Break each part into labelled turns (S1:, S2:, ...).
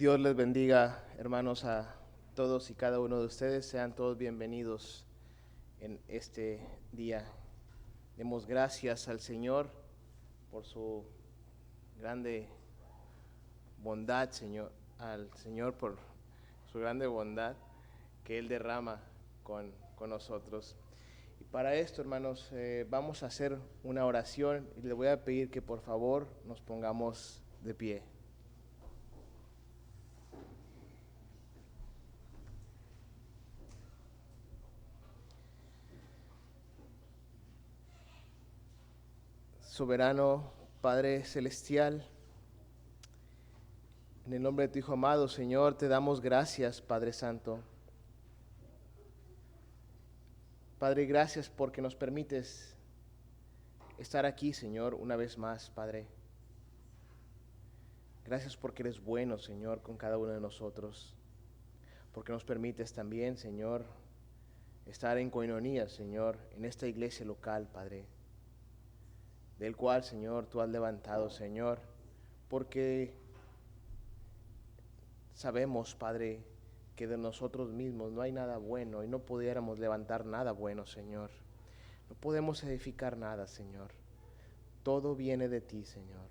S1: Dios les bendiga, hermanos, a todos y cada uno de ustedes. Sean todos bienvenidos en este día. Demos gracias al Señor por su grande bondad, al Señor por su grande bondad que Él derrama con nosotros. Y para esto, hermanos, vamos a hacer una oración y le voy a pedir que por favor nos pongamos de pie. Soberano Padre Celestial, en el nombre de tu Hijo amado, Señor, te damos gracias, Padre Santo. Padre, gracias porque nos permites estar aquí, Señor, una vez más, Padre. Gracias porque eres bueno, Señor, con cada uno de nosotros. Porque nos permites también, Señor, estar en coinonía, Señor, en esta iglesia local, Padre, del cual, Señor, tú has levantado, Señor, porque sabemos, Padre, que de nosotros mismos no hay nada bueno y no pudiéramos levantar nada bueno, Señor. No podemos edificar nada, Señor. Todo viene de ti, Señor.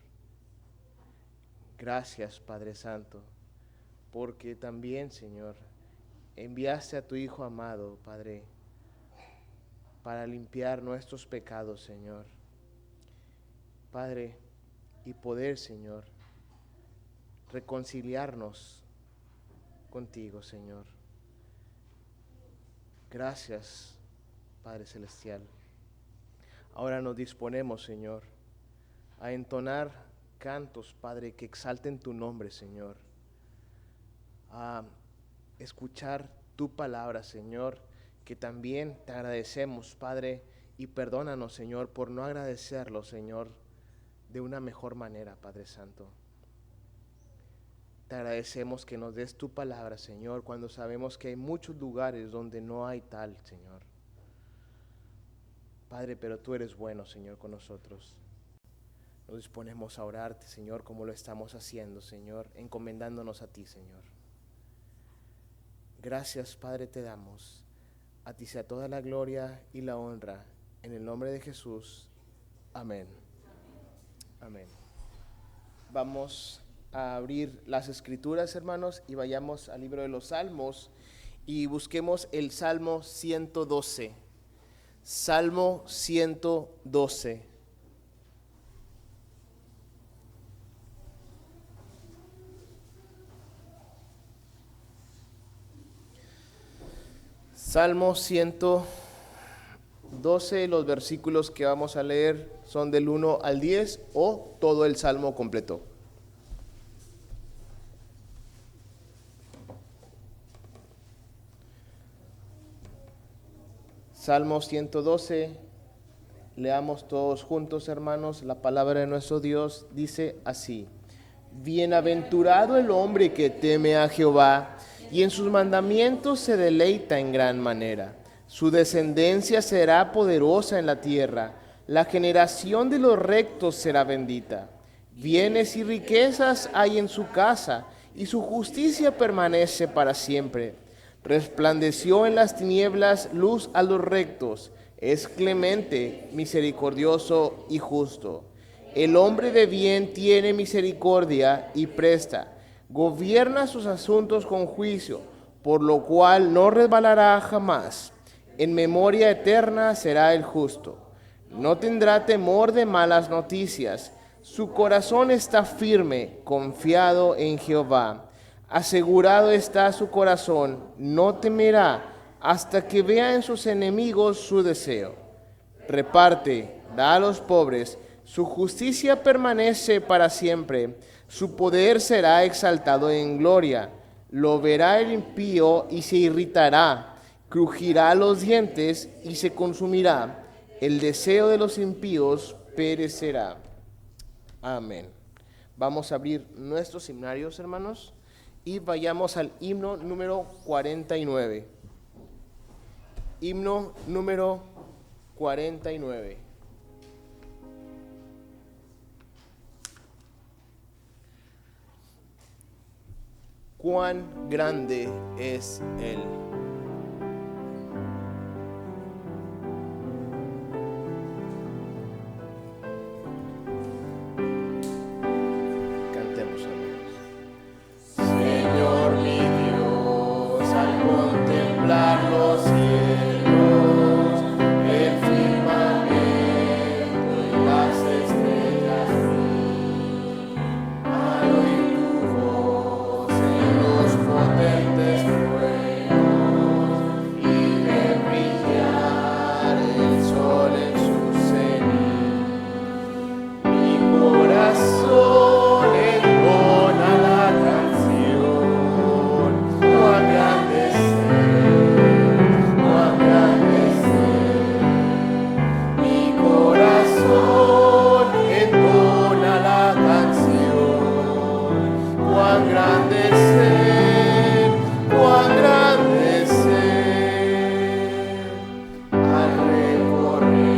S1: Gracias, Padre Santo, porque también, Señor, enviaste a tu Hijo amado, Padre, para limpiar nuestros pecados, Señor. Padre, y poder, Señor, reconciliarnos contigo, Señor. Gracias, Padre Celestial. Ahora nos disponemos, Señor, a entonar cantos, Padre, que exalten tu nombre, Señor. A escuchar tu palabra, Señor, que también te agradecemos, Padre, y perdónanos, Señor, por no agradecerlo, Señor, de una mejor manera, Padre Santo. Te agradecemos que nos des tu palabra, Señor, cuando sabemos que hay muchos lugares donde no hay tal, Señor. Padre, pero tú eres bueno, Señor, con nosotros. Nos disponemos a orarte, Señor, como lo estamos haciendo, Señor, encomendándonos a ti, Señor. Gracias, Padre, te damos. A ti sea toda la gloria y la honra. En el nombre de Jesús. Amén. Amén. Vamos a abrir las escrituras, hermanos, y vayamos al libro de los Salmos y busquemos el Salmo 112. Salmo 112. Salmo 112, los versículos que vamos a leer son del 1 al 10 o todo el Salmo completo. Salmo 112, leamos todos juntos, hermanos. La palabra de nuestro Dios dice así: Bienaventurado el hombre que teme a Jehová y en sus mandamientos se deleita en gran manera. Su descendencia será poderosa en la tierra, la generación de los rectos será bendita. Bienes y riquezas hay en su casa, y su justicia permanece para siempre. Resplandeció en las tinieblas luz a los rectos, es clemente, misericordioso y justo. El hombre de bien tiene misericordia y presta, gobierna sus asuntos con juicio, por lo cual no resbalará jamás. En memoria eterna será el justo. No tendrá temor de malas noticias. Su corazón está firme, confiado en Jehová. Asegurado está su corazón, no temerá hasta que vea en sus enemigos su deseo. Reparte, da a los pobres, su justicia permanece para siempre, su poder será exaltado en gloria. Lo verá el impío y se irritará, crujirá los dientes y se consumirá. El deseo de los impíos perecerá. Amén. Vamos a abrir nuestros himnarios, hermanos, y vayamos al himno número 49. Himno número 49. cuán grande es Él. Cantemos, amigos. Señor mi Dios, al contemplar los cielos, el firmamento y las estrellas, al oír tu voz en los potentes truenos y ver brillar el sol en su cenit, mi corazón entona la canción. Cuán grande es Él, cuán grande es Él. Mi corazón entona la canción. Cuán grande es Él, cuán grande es Él. Al recorrer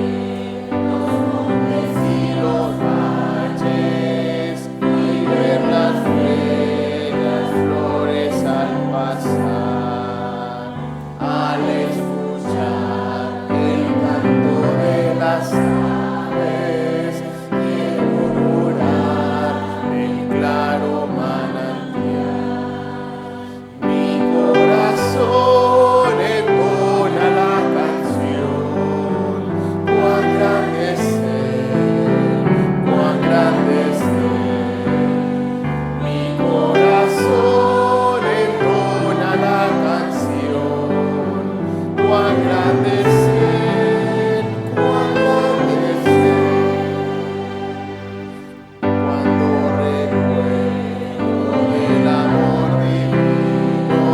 S1: los montes y los valles y ver las bellas flores al pasar, al escuchar el canto de las aves y murmurar el claro manantial, mi corazón entona la canción. Cuán grande es Él, cuán grande es Él. Mi corazón entona la canción. Cuán grande es Él, cuán grande es Él. Cuando recuerdo del amor divino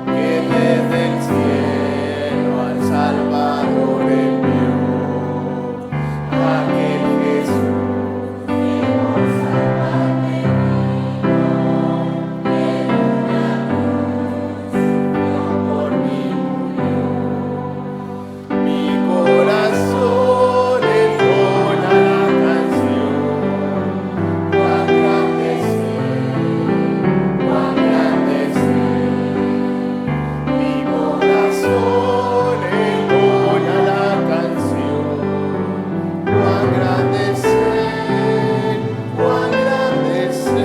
S1: que desde el cielo al Salvador envió, aquel Jesús que por salvarme vino, en una cruz por mí murió. Mi corazón entona la canción. Cuán grande es Él, cuán grande es Él. Mi corazón entona la canción. Cuán grande es Él, cuán grande es Él.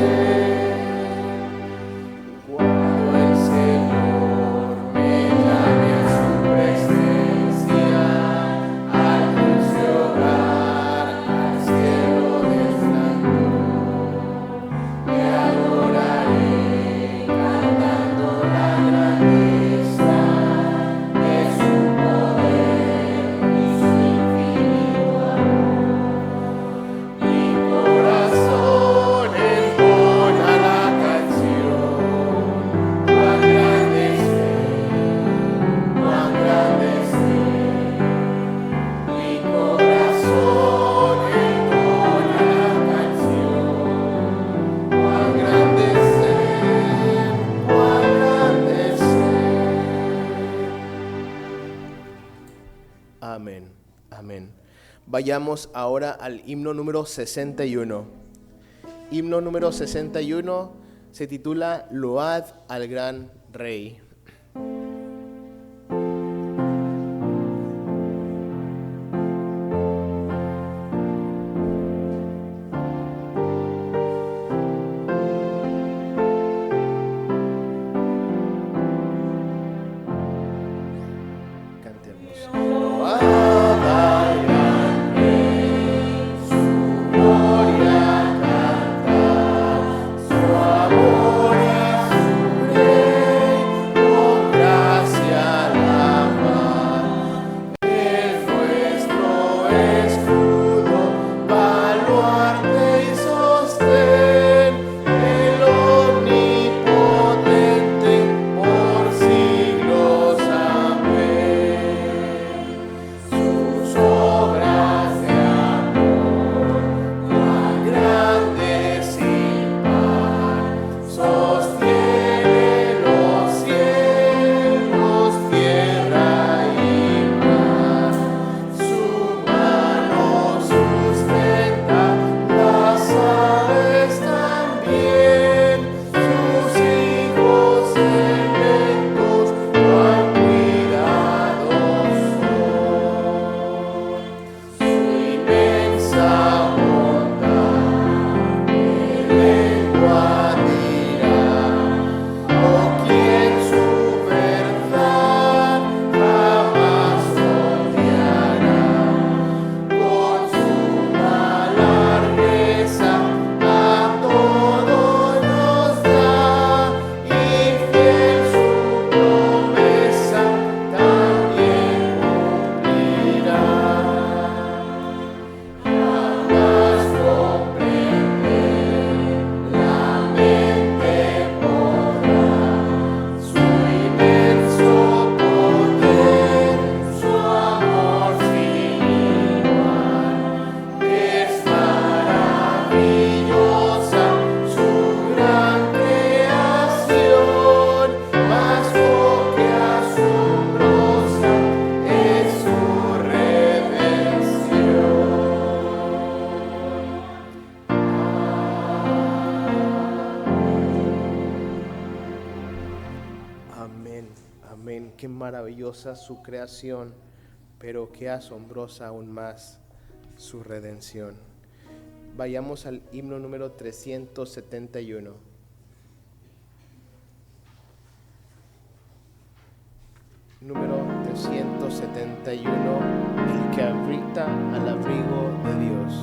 S1: Cuando el Señor me llame a su presencia, al dulce hogar, al cielo de esplendor, te adoraré cantando la grandeza de su poder y su infinito amor. Mi corazón entona la canción. Cuán grande es Él, cuán grande es Él. Mi corazón entona la canción. Cuán grande es Él, cuán grande es Él. Amén, amén. Vayamos ahora al himno número 61. Himno número 61 se titula Load al gran Rey. Cantemos. Load al gran Rey, su gloria cantar, su amor y su rey, con gran Amén. Qué maravillosa su creación, pero qué asombrosa aún más su redención. Vayamos al himno número 371. Número 371, el que habita al abrigo de Dios.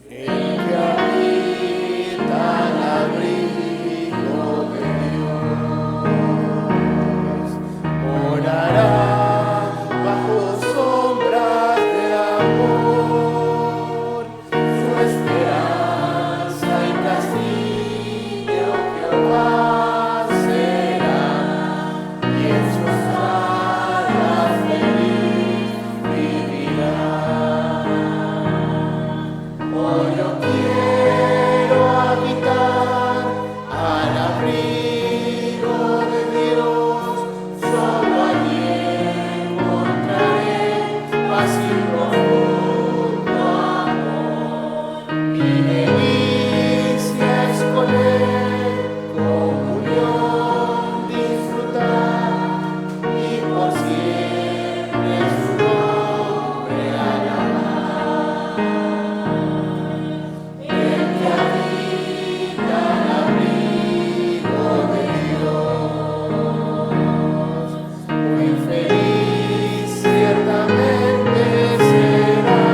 S1: El que habita al abrigo de Dios morará bajo sombras de amor. Su esperanza y castillo Jehová será, y en sus alas feliz vivirá. Oh, yo quiero habitar al abrigo de Dios, solo allí encontraré paz y profundo amor. Mi delicia es con Él, comunión disfrutar, y por siempre su nombre alabar. El que habita al abrigo de Dios, muy feliz ciertamente será.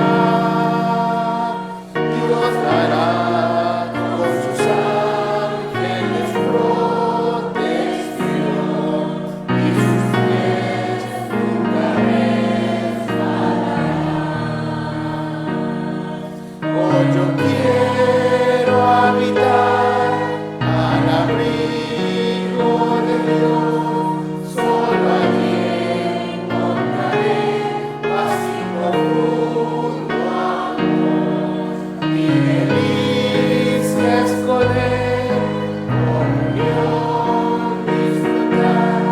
S1: Dios dará con sus ángeles protección, y sus pies nunca resbalarán. Oh, yo quiero habitar al abrigo de Dios, solo allí encontraré paz y profundo amor. Mi delicia es con Él, comunión disfrutar,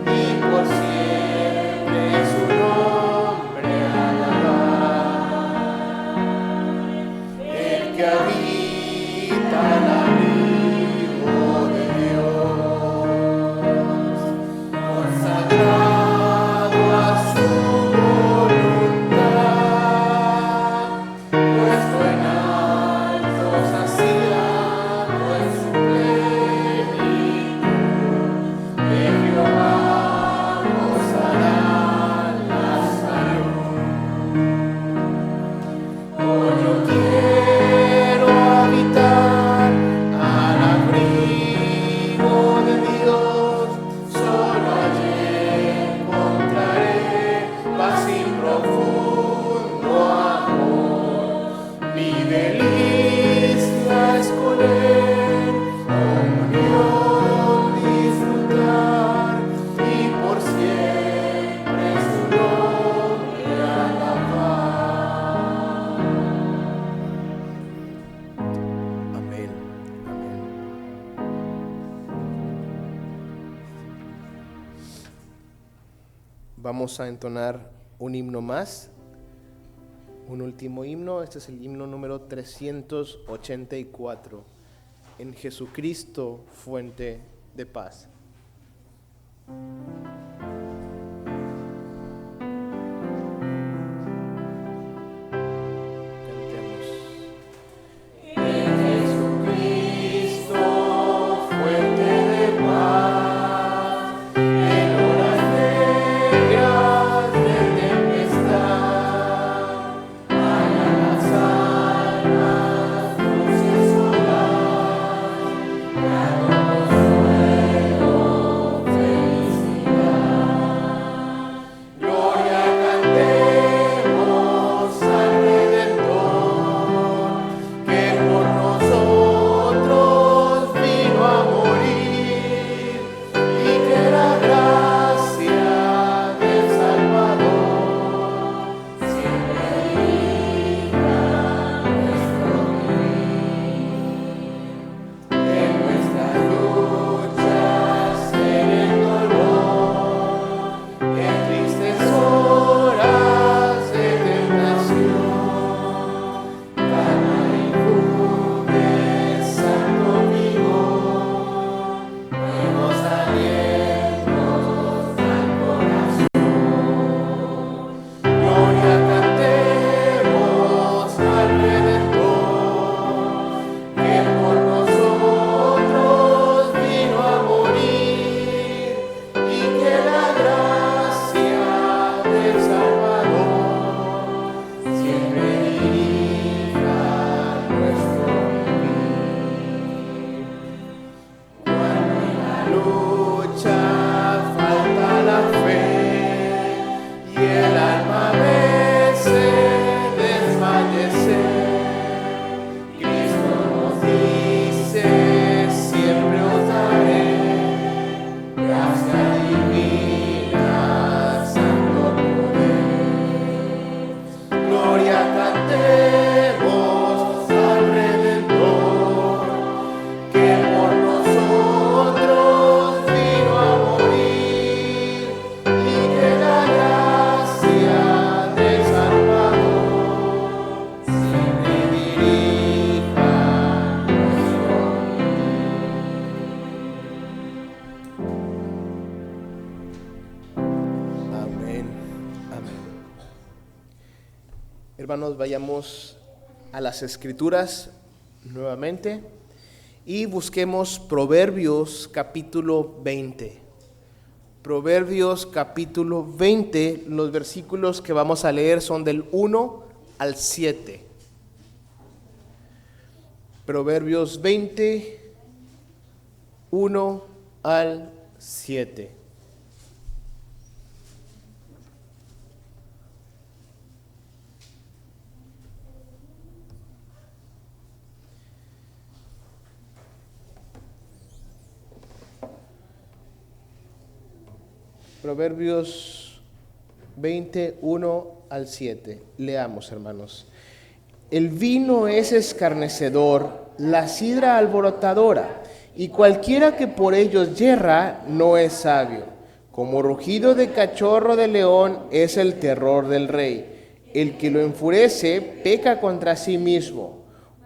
S1: y por siempre su nombre alabar. El que habita al abrigo de Dios, consagrado a su voluntad, puesto en alto, saciado en su plenitud, de Jehová gozará la salud. Oh, yo quiero habitar al abrigo de Dios, solo allí encontraré paz y profundo amor. Mi delicia es con Él, comunión disfrutar, y por siempre su nombre alabar. Amén. Amén. Vamos a entonar un himno más, un último himno. Este es el himno número 384. En Jesucristo, fuente de paz. Cantemos. En Jesucristo, fuente de paz, en horas negras de tempestad, para las almas dulces solas, dando consuelo, felicidad. hermanos, vayamos a las Escrituras nuevamente y busquemos Proverbios capítulo 20. Proverbios capítulo 20, los versículos que vamos a leer son del 1 al 7. Proverbios 20, 1 al 7. Proverbios 20, 1 al 7. Leamos, hermanos. El vino es escarnecedor, la sidra alborotadora, y cualquiera que por ellos yerra no es sabio. Como rugido de cachorro de león es el terror del rey. El que lo enfurece peca contra sí mismo.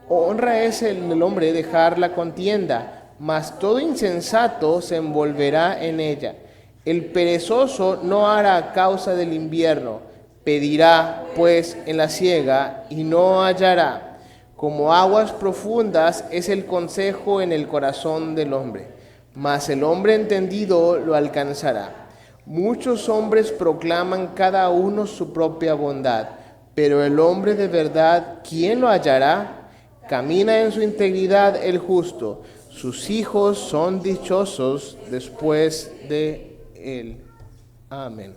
S1: Honra es el hombre dejar la contienda, mas todo insensato se envolverá en ella. El perezoso no hará causa del invierno, pedirá pues en la siega y no hallará. Como aguas profundas es el consejo en el corazón del hombre, mas el hombre entendido lo alcanzará. Muchos hombres proclaman cada uno su propia bondad, pero el hombre de verdad, ¿quién lo hallará? Camina en su integridad el justo, sus hijos son dichosos después de él. Amén.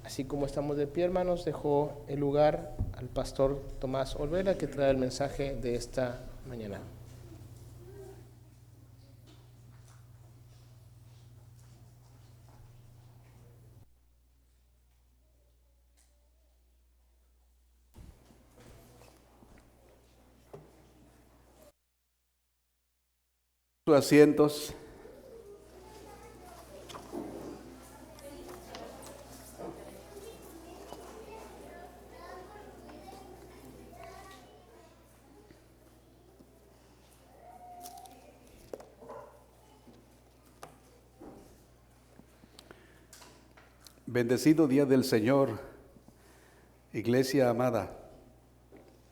S1: Así como estamos de pie, hermanos, dejo el lugar al pastor Tomás Olvera, que trae el mensaje de esta mañana.
S2: Sus asientos. Bendecido día del Señor, iglesia amada.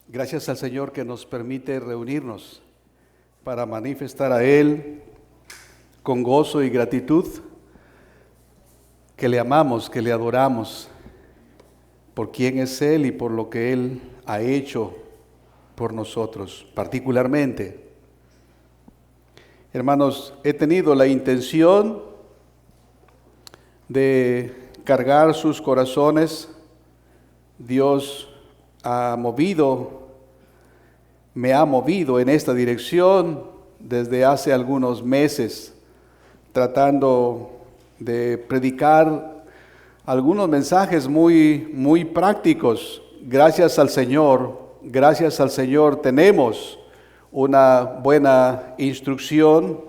S2: Gracias al Señor que nos permite reunirnos para manifestar a Él con gozo y gratitud que le amamos, que le adoramos por quién es Él y por lo que Él ha hecho por nosotros, particularmente. Hermanos, he tenido la intención de cargar sus corazones. Dios me ha movido en esta dirección desde hace algunos meses, tratando de predicar algunos mensajes muy prácticos. Gracias al Señor tenemos una buena instrucción.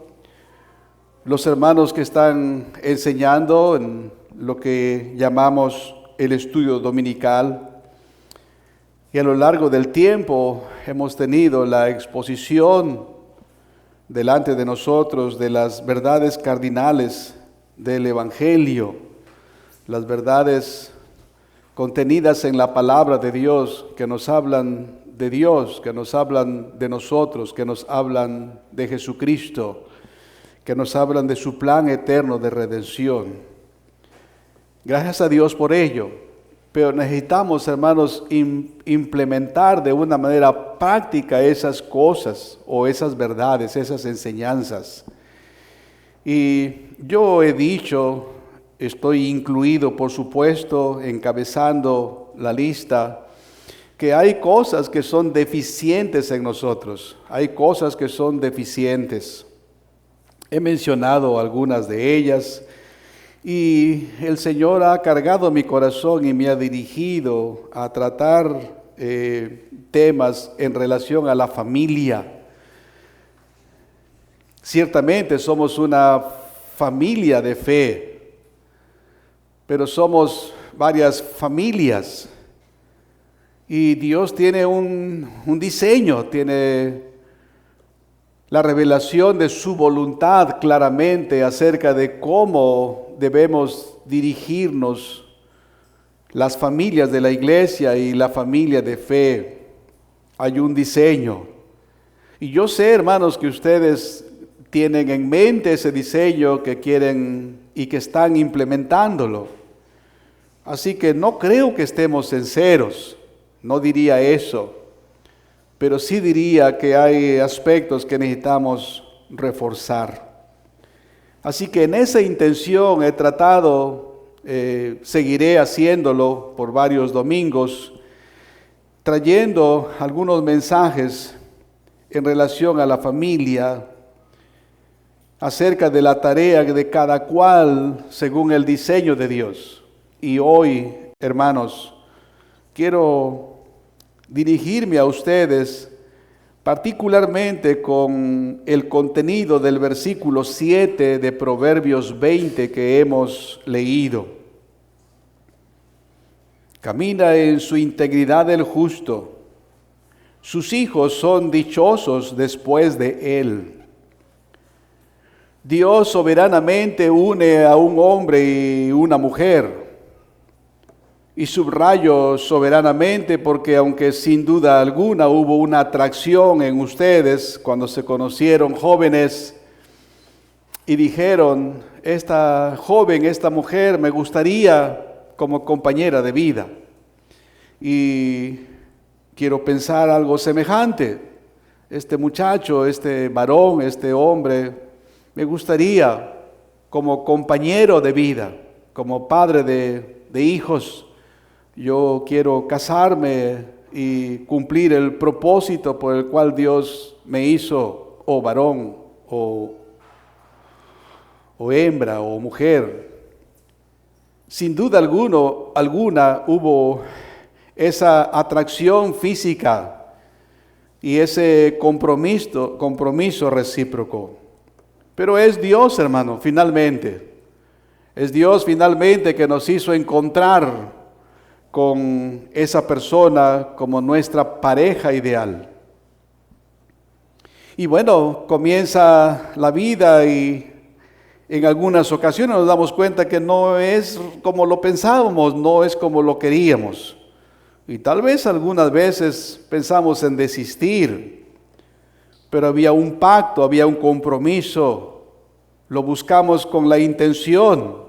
S2: Los hermanos que están enseñando en lo que llamamos el estudio dominical, y a lo largo del tiempo hemos tenido la exposición delante de nosotros de las verdades cardinales del Evangelio, las verdades contenidas en la palabra de Dios, que nos hablan de Dios, que nos hablan de nosotros, que nos hablan de Jesucristo, que nos hablan de su plan eterno de redención. Gracias a Dios por ello, pero necesitamos, hermanos, implementar de una manera práctica esas cosas o esas verdades, esas enseñanzas. Y yo he dicho, estoy incluido, por supuesto, encabezando la lista, que hay cosas que son deficientes en nosotros, hay cosas que son deficientes. He mencionado algunas de ellas y el Señor ha cargado mi corazón y me ha dirigido a tratar temas en relación a la familia. Ciertamente somos una familia de fe, pero somos varias familias y Dios tiene un diseño, tiene la revelación de su voluntad claramente acerca de cómo debemos dirigirnos las familias de la iglesia y la familia de fe, hay un diseño. Y yo sé, hermanos, que ustedes tienen en mente ese diseño que quieren y que están implementándolo. Así que no creo que estemos en ceros, no diría eso, pero sí diría que hay aspectos que necesitamos reforzar. Así que en esa intención he tratado, seguiré haciéndolo por varios domingos, trayendo algunos mensajes en relación a la familia, acerca de la tarea de cada cual según el diseño de Dios. Y hoy, hermanos, quiero dirigirme a ustedes particularmente con el contenido del versículo 7 de Proverbios 20 que hemos leído. Camina en su integridad el justo, sus hijos son dichosos después de él. Dios soberanamente une a un hombre y una mujer. Y subrayo soberanamente porque aunque sin duda alguna hubo una atracción en ustedes cuando se conocieron jóvenes y dijeron, esta joven, esta mujer me gustaría como compañera de vida. Y quiero pensar algo semejante. Este muchacho, este varón, este hombre, me gustaría como compañero de vida, como padre de hijos. Yo quiero casarme y cumplir el propósito por el cual Dios me hizo, o varón, o hembra, o mujer. Sin duda alguna hubo esa atracción física y ese compromiso recíproco. Pero es Dios, hermano, finalmente. Es Dios finalmente que nos hizo encontrar con esa persona como nuestra pareja ideal. Y bueno, comienza la vida y en algunas ocasiones nos damos cuenta que no es como lo pensábamos, no es como lo queríamos. Y tal vez algunas veces pensamos en desistir, pero había un pacto, había un compromiso, lo buscamos con la intención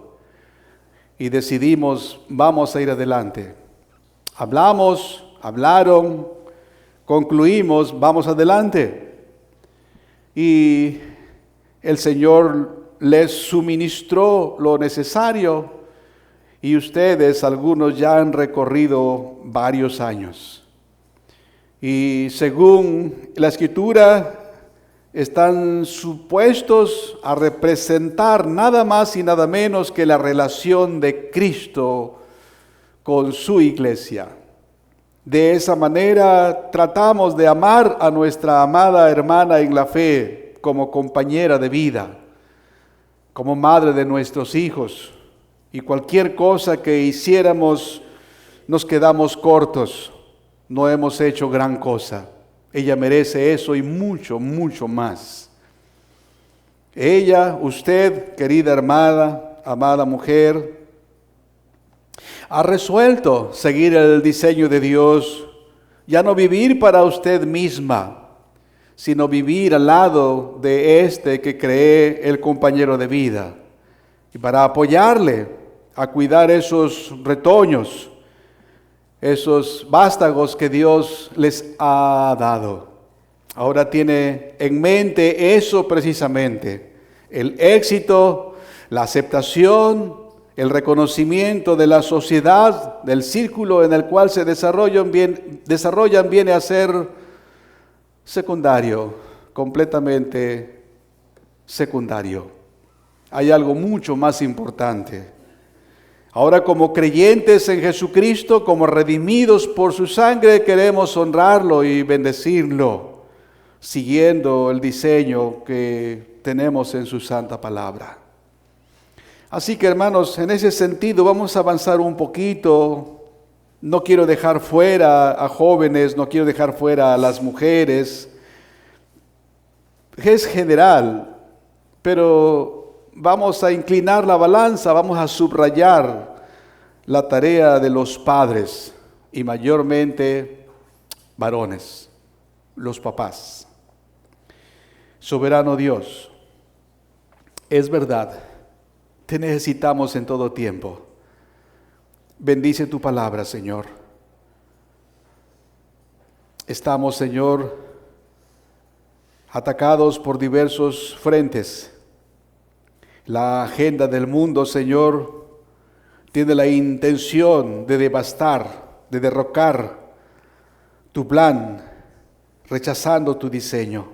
S2: y decidimos, vamos a ir adelante. Hablaron, concluimos, vamos adelante. Y el Señor les suministró lo necesario y ustedes, algunos ya han recorrido varios años. Y según la Escritura, están supuestos a representar nada más y nada menos que la relación de Cristo con su iglesia. De esa manera tratamos de amar a nuestra amada hermana en la fe como compañera de vida, como madre de nuestros hijos, y cualquier cosa que hiciéramos nos quedamos cortos, no hemos hecho gran cosa. Ella merece eso y mucho, mucho más. Ella, usted, querida hermana, amada mujer, ha resuelto seguir el diseño de Dios, ya no vivir para usted misma, sino vivir al lado de este que cree el compañero de vida, y para apoyarle a cuidar esos retoños, esos vástagos que Dios les ha dado. Ahora tiene en mente eso precisamente, el éxito, la aceptación, el reconocimiento de la sociedad, del círculo en el cual se desarrollan viene a ser secundario, completamente secundario. Hay algo mucho más importante. Ahora, como creyentes en Jesucristo, como redimidos por su sangre, queremos honrarlo y bendecirlo, siguiendo el diseño que tenemos en su santa palabra. Así que, hermanos, en ese sentido vamos a avanzar un poquito. No quiero dejar fuera a jóvenes, no quiero dejar fuera a las mujeres. Es general, pero vamos a inclinar la balanza, vamos a subrayar la tarea de los padres y mayormente varones, los papás. Soberano Dios, es verdad, te necesitamos en todo tiempo. Bendice tu palabra, Señor. Estamos, Señor, atacados por diversos frentes. La agenda del mundo, Señor, tiene la intención de devastar, de derrocar tu plan, rechazando tu diseño.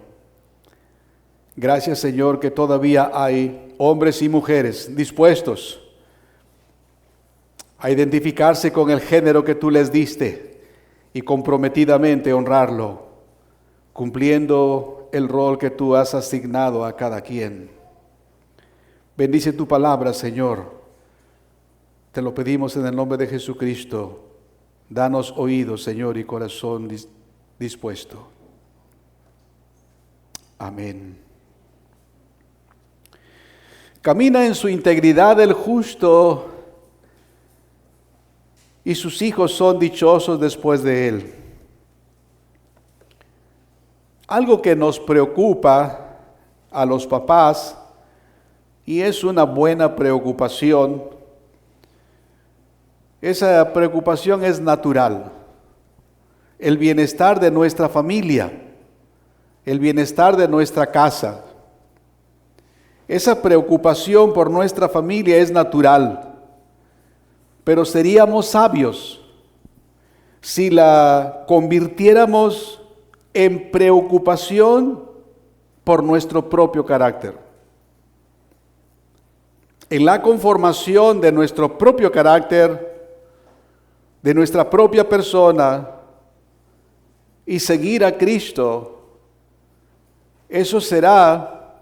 S2: Gracias, Señor, que todavía hay hombres y mujeres dispuestos a identificarse con el género que tú les diste y comprometidamente honrarlo, cumpliendo el rol que tú has asignado a cada quien. Bendice tu palabra, Señor. Te lo pedimos en el nombre de Jesucristo. Danos oídos, Señor, y corazón dispuesto. Amén. Camina en su integridad el justo, y sus hijos son dichosos después de él. Algo que nos preocupa a los papás, y es una buena preocupación, esa preocupación es natural. El bienestar de nuestra familia, el bienestar de nuestra casa. Esa preocupación por nuestra familia es natural. Pero seríamos sabios si la convirtiéramos en preocupación por nuestro propio carácter. En la conformación de nuestro propio carácter, de nuestra propia persona y seguir a Cristo, eso será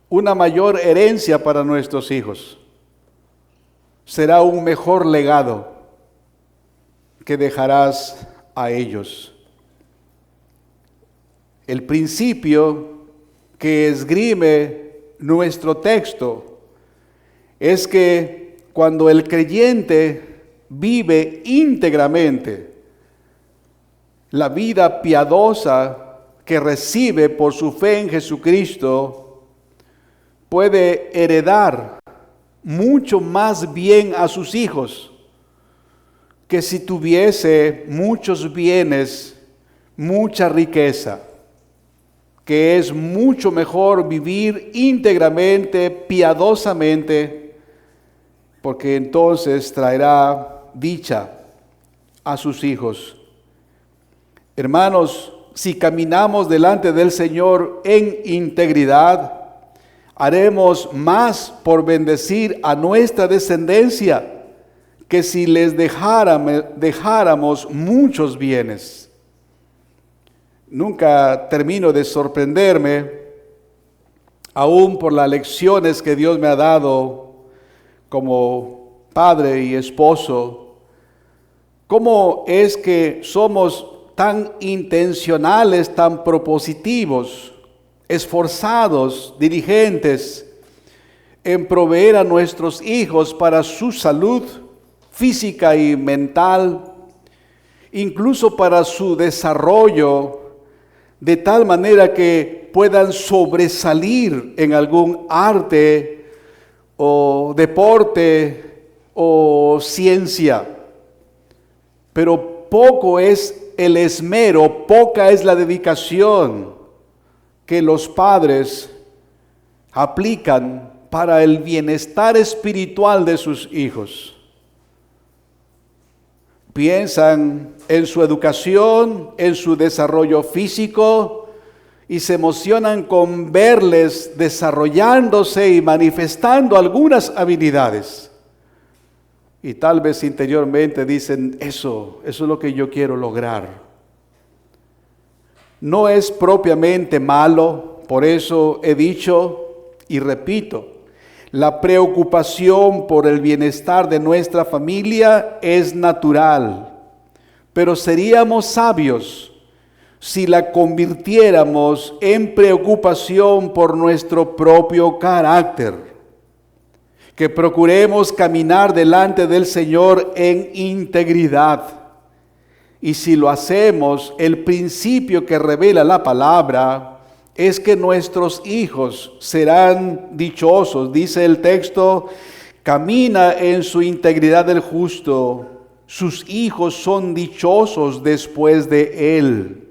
S2: una mayor herencia para nuestros hijos. Será un mejor legado que dejarás a ellos. El principio que esgrime nuestro texto es que cuando el creyente vive íntegramente la vida piadosa que recibe por su fe en Jesucristo, puede heredar mucho más bien a sus hijos que si tuviese muchos bienes, mucha riqueza, que es mucho mejor vivir íntegramente, piadosamente, porque entonces traerá dicha a sus hijos. Hermanos, si caminamos delante del Señor en integridad, haremos más por bendecir a nuestra descendencia que si les dejáramos muchos bienes. Nunca termino de sorprenderme, aún por las lecciones que Dios me ha dado como padre y esposo, cómo es que somos tan intencionales, tan propositivos, esforzados, diligentes en proveer a nuestros hijos para su salud física y mental, incluso para su desarrollo, de tal manera que puedan sobresalir en algún arte o deporte o ciencia. Pero poco es el esmero, poca es la dedicación que los padres aplican para el bienestar espiritual de sus hijos. Piensan en su educación, en su desarrollo físico y se emocionan con verles desarrollándose y manifestando algunas habilidades. Y tal vez interiormente dicen, eso es lo que yo quiero lograr. No es propiamente malo, por eso he dicho y repito, la preocupación por el bienestar de nuestra familia es natural, pero seríamos sabios si la convirtiéramos en preocupación por nuestro propio carácter. que procuremos caminar delante del Señor en integridad. Y si lo hacemos, el principio que revela la palabra es que nuestros hijos serán dichosos. Dice el texto: camina en su integridad el justo, sus hijos son dichosos después de él.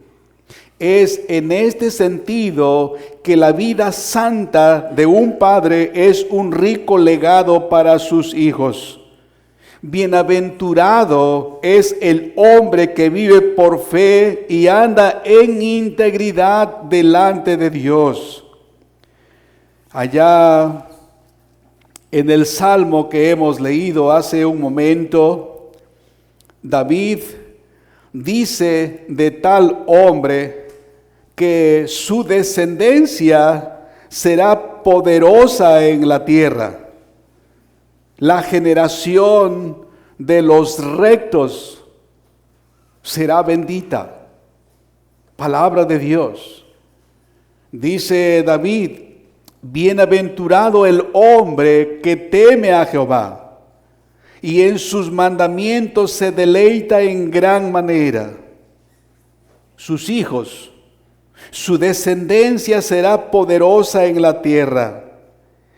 S2: Es en este sentido que la vida santa de un padre es un rico legado para sus hijos. Bienaventurado es el hombre que vive por fe y anda en integridad delante de Dios. Allá en el Salmo que hemos leído hace un momento, David dice de tal hombre que su descendencia será poderosa en la tierra. La generación de los rectos será bendita. Palabra de Dios. Dice David: bienaventurado el hombre que teme a Jehová y en sus mandamientos se deleita en gran manera. Sus hijos, su descendencia será poderosa en la tierra.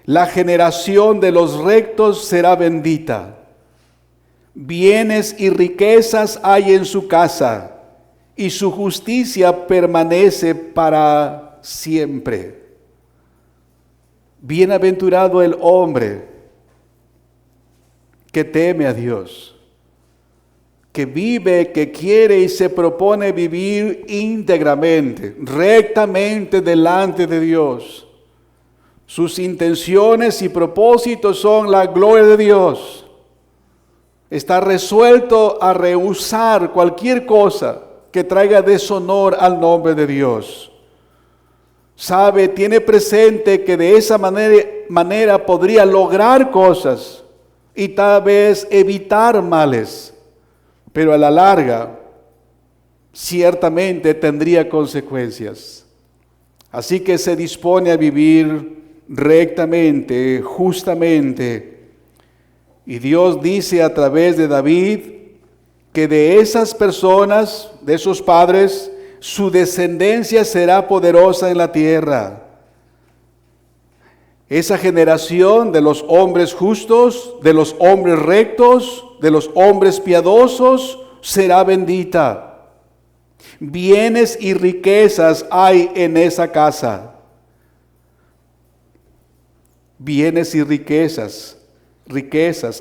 S2: La generación de los rectos será bendita. Bienes y riquezas hay en su casa, y su justicia permanece para siempre. Bienaventurado el hombre que teme a Dios, que vive, que quiere y se propone vivir íntegramente, rectamente delante de Dios. Sus intenciones y propósitos son la gloria de Dios. Está resuelto a rehusar cualquier cosa que traiga deshonor al nombre de Dios. Sabe, tiene presente que de esa manera podría lograr cosas y tal vez evitar males. Pero a la larga, ciertamente tendría consecuencias. Así que se dispone a vivir rectamente, justamente. Y Dios dice a través de David que de esas personas, de esos padres, su descendencia será poderosa en la tierra. Esa generación de los hombres justos, de los hombres rectos, de los hombres piadosos, será bendita. Bienes y riquezas hay en esa casa. Bienes y riquezas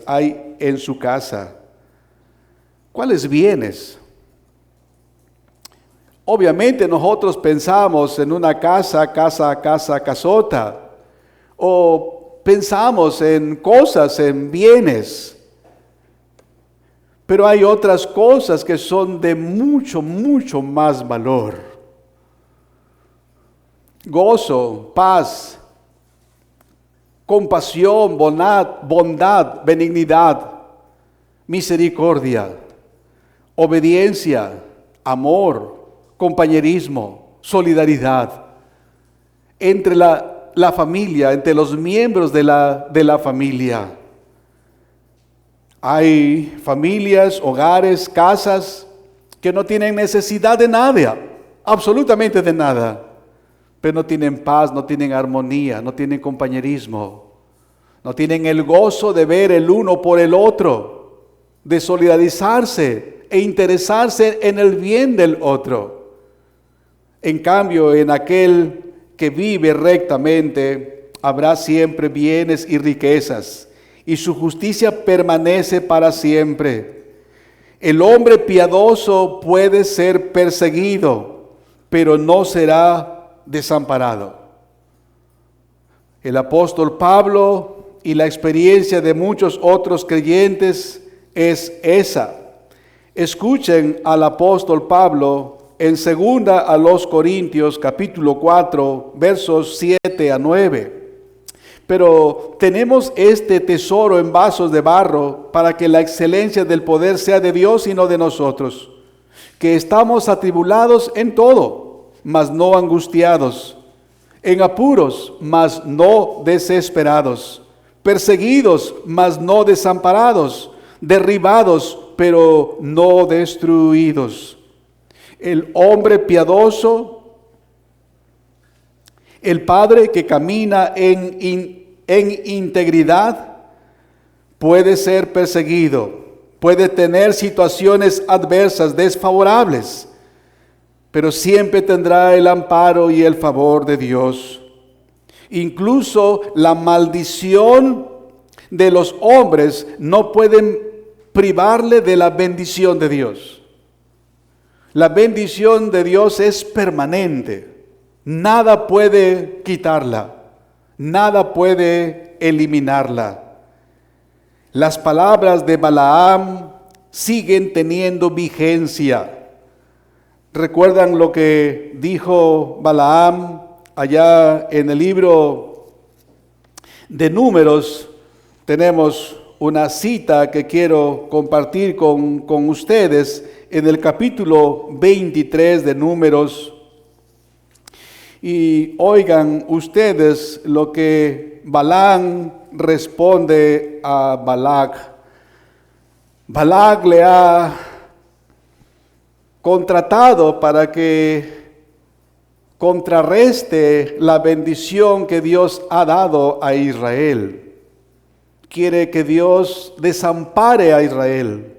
S2: hay en su casa. ¿Cuáles bienes? Obviamente nosotros pensamos en una casota, o pensamos en cosas, en bienes. Pero hay otras cosas que son de mucho, mucho más valor. Gozo, paz, compasión, bondad, benignidad, misericordia, obediencia, amor, compañerismo, solidaridad. Entre la familia, entre los miembros de la familia. Hay familias, hogares, casas que no tienen necesidad de nada, absolutamente de nada, pero no tienen paz, no tienen armonía, no tienen compañerismo, no tienen el gozo de ver el uno por el otro, de solidarizarse e interesarse en el bien del otro. En cambio, en aquel que vive rectamente, habrá siempre bienes y riquezas, y su justicia permanece para siempre. El hombre piadoso puede ser perseguido, pero no será desamparado. El apóstol Pablo y la experiencia de muchos otros creyentes es esa. Escuchen al apóstol Pablo en 2 a los Corintios capítulo 4 versos 7 a 9. Pero tenemos este tesoro en vasos de barro para que la excelencia del poder sea de Dios y no de nosotros, que estamos atribulados en todo, mas no angustiados, en apuros, mas no desesperados, perseguidos, mas no desamparados, derribados, pero no destruidos. El hombre piadoso, el padre que camina en integridad, puede ser perseguido, puede tener situaciones adversas, desfavorables, pero siempre tendrá el amparo y el favor de Dios. Incluso la maldición de los hombres no pueden privarle de la bendición de Dios. La bendición de Dios es permanente. Nada puede quitarla. Nada puede eliminarla. Las palabras de Balaam siguen teniendo vigencia. ¿Recuerdan lo que dijo Balaam allá en el libro de Números? Tenemos una cita que quiero compartir con ustedes en el capítulo 23 de Números. Y oigan ustedes lo que Balaam responde a Balac. Balac le ha contratado para que contrarreste la bendición que Dios ha dado a Israel. Quiere que Dios desampare a Israel.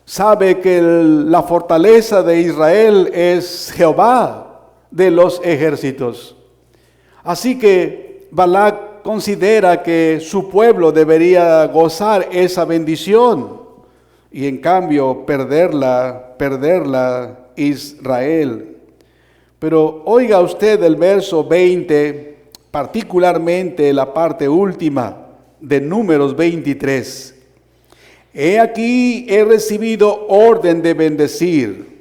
S2: Sabe que la fortaleza de Israel es Jehová de los ejércitos. Así que Balac considera que su pueblo debería gozar esa bendición y en cambio perderla Israel. Pero oiga usted el verso 20, particularmente la parte última de Números 23. He aquí he recibido orden de bendecir.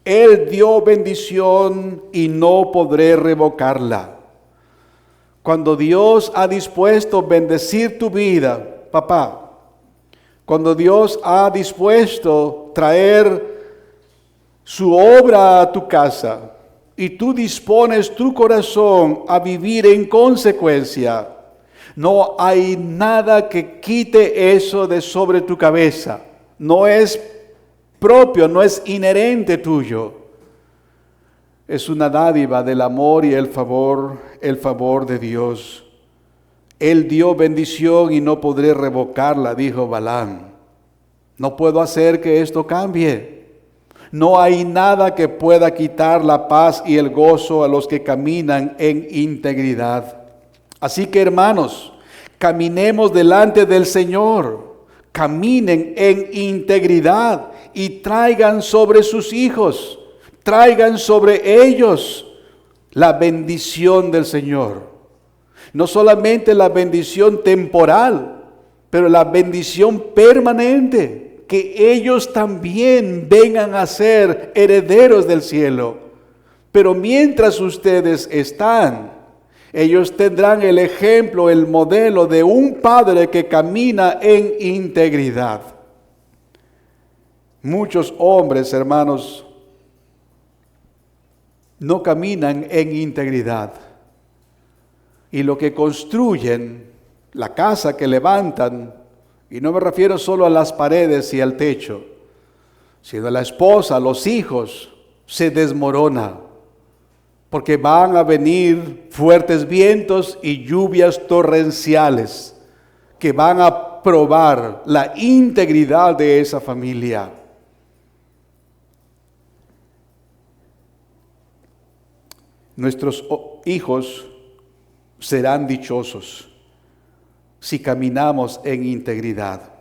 S2: Él dio bendición y no podré revocarla. Cuando Dios ha dispuesto bendecir tu vida, papá, cuando Dios ha dispuesto traer su obra a tu casa y tú dispones tu corazón a vivir en consecuencia, no hay nada que quite eso de sobre tu cabeza. No es propio, no es inherente tuyo. Es una dádiva del amor y el favor de Dios. Él dio bendición y no podré revocarla, dijo Balaam. No puedo hacer que esto cambie. No hay nada que pueda quitar la paz y el gozo a los que caminan en integridad. Así que, hermanos, caminemos delante del Señor. Caminen en integridad y traigan sobre sus hijos, traigan sobre ellos la bendición del Señor. No solamente la bendición temporal, pero la bendición permanente, que ellos también vengan a ser herederos del cielo. Pero mientras ustedes están, ellos tendrán el ejemplo, el modelo de un padre que camina en integridad. Muchos hombres, hermanos, no caminan en integridad. Y lo que construyen, la casa que levantan, y no me refiero solo a las paredes y al techo, sino a la esposa, a los hijos, se desmorona. Porque van a venir fuertes vientos y lluvias torrenciales que van a probar la integridad de esa familia. Nuestros hijos serán dichosos si caminamos en integridad.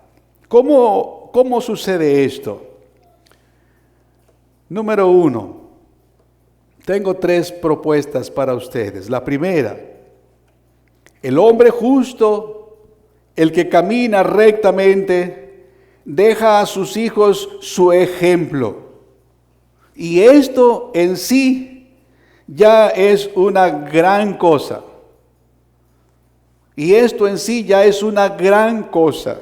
S2: ¿Cómo sucede esto? Número 1. Tengo 3 propuestas para ustedes. La primera, el hombre justo, el que camina rectamente, deja a sus hijos su ejemplo. Y esto en sí ya es una gran cosa. Y esto en sí ya es una gran cosa.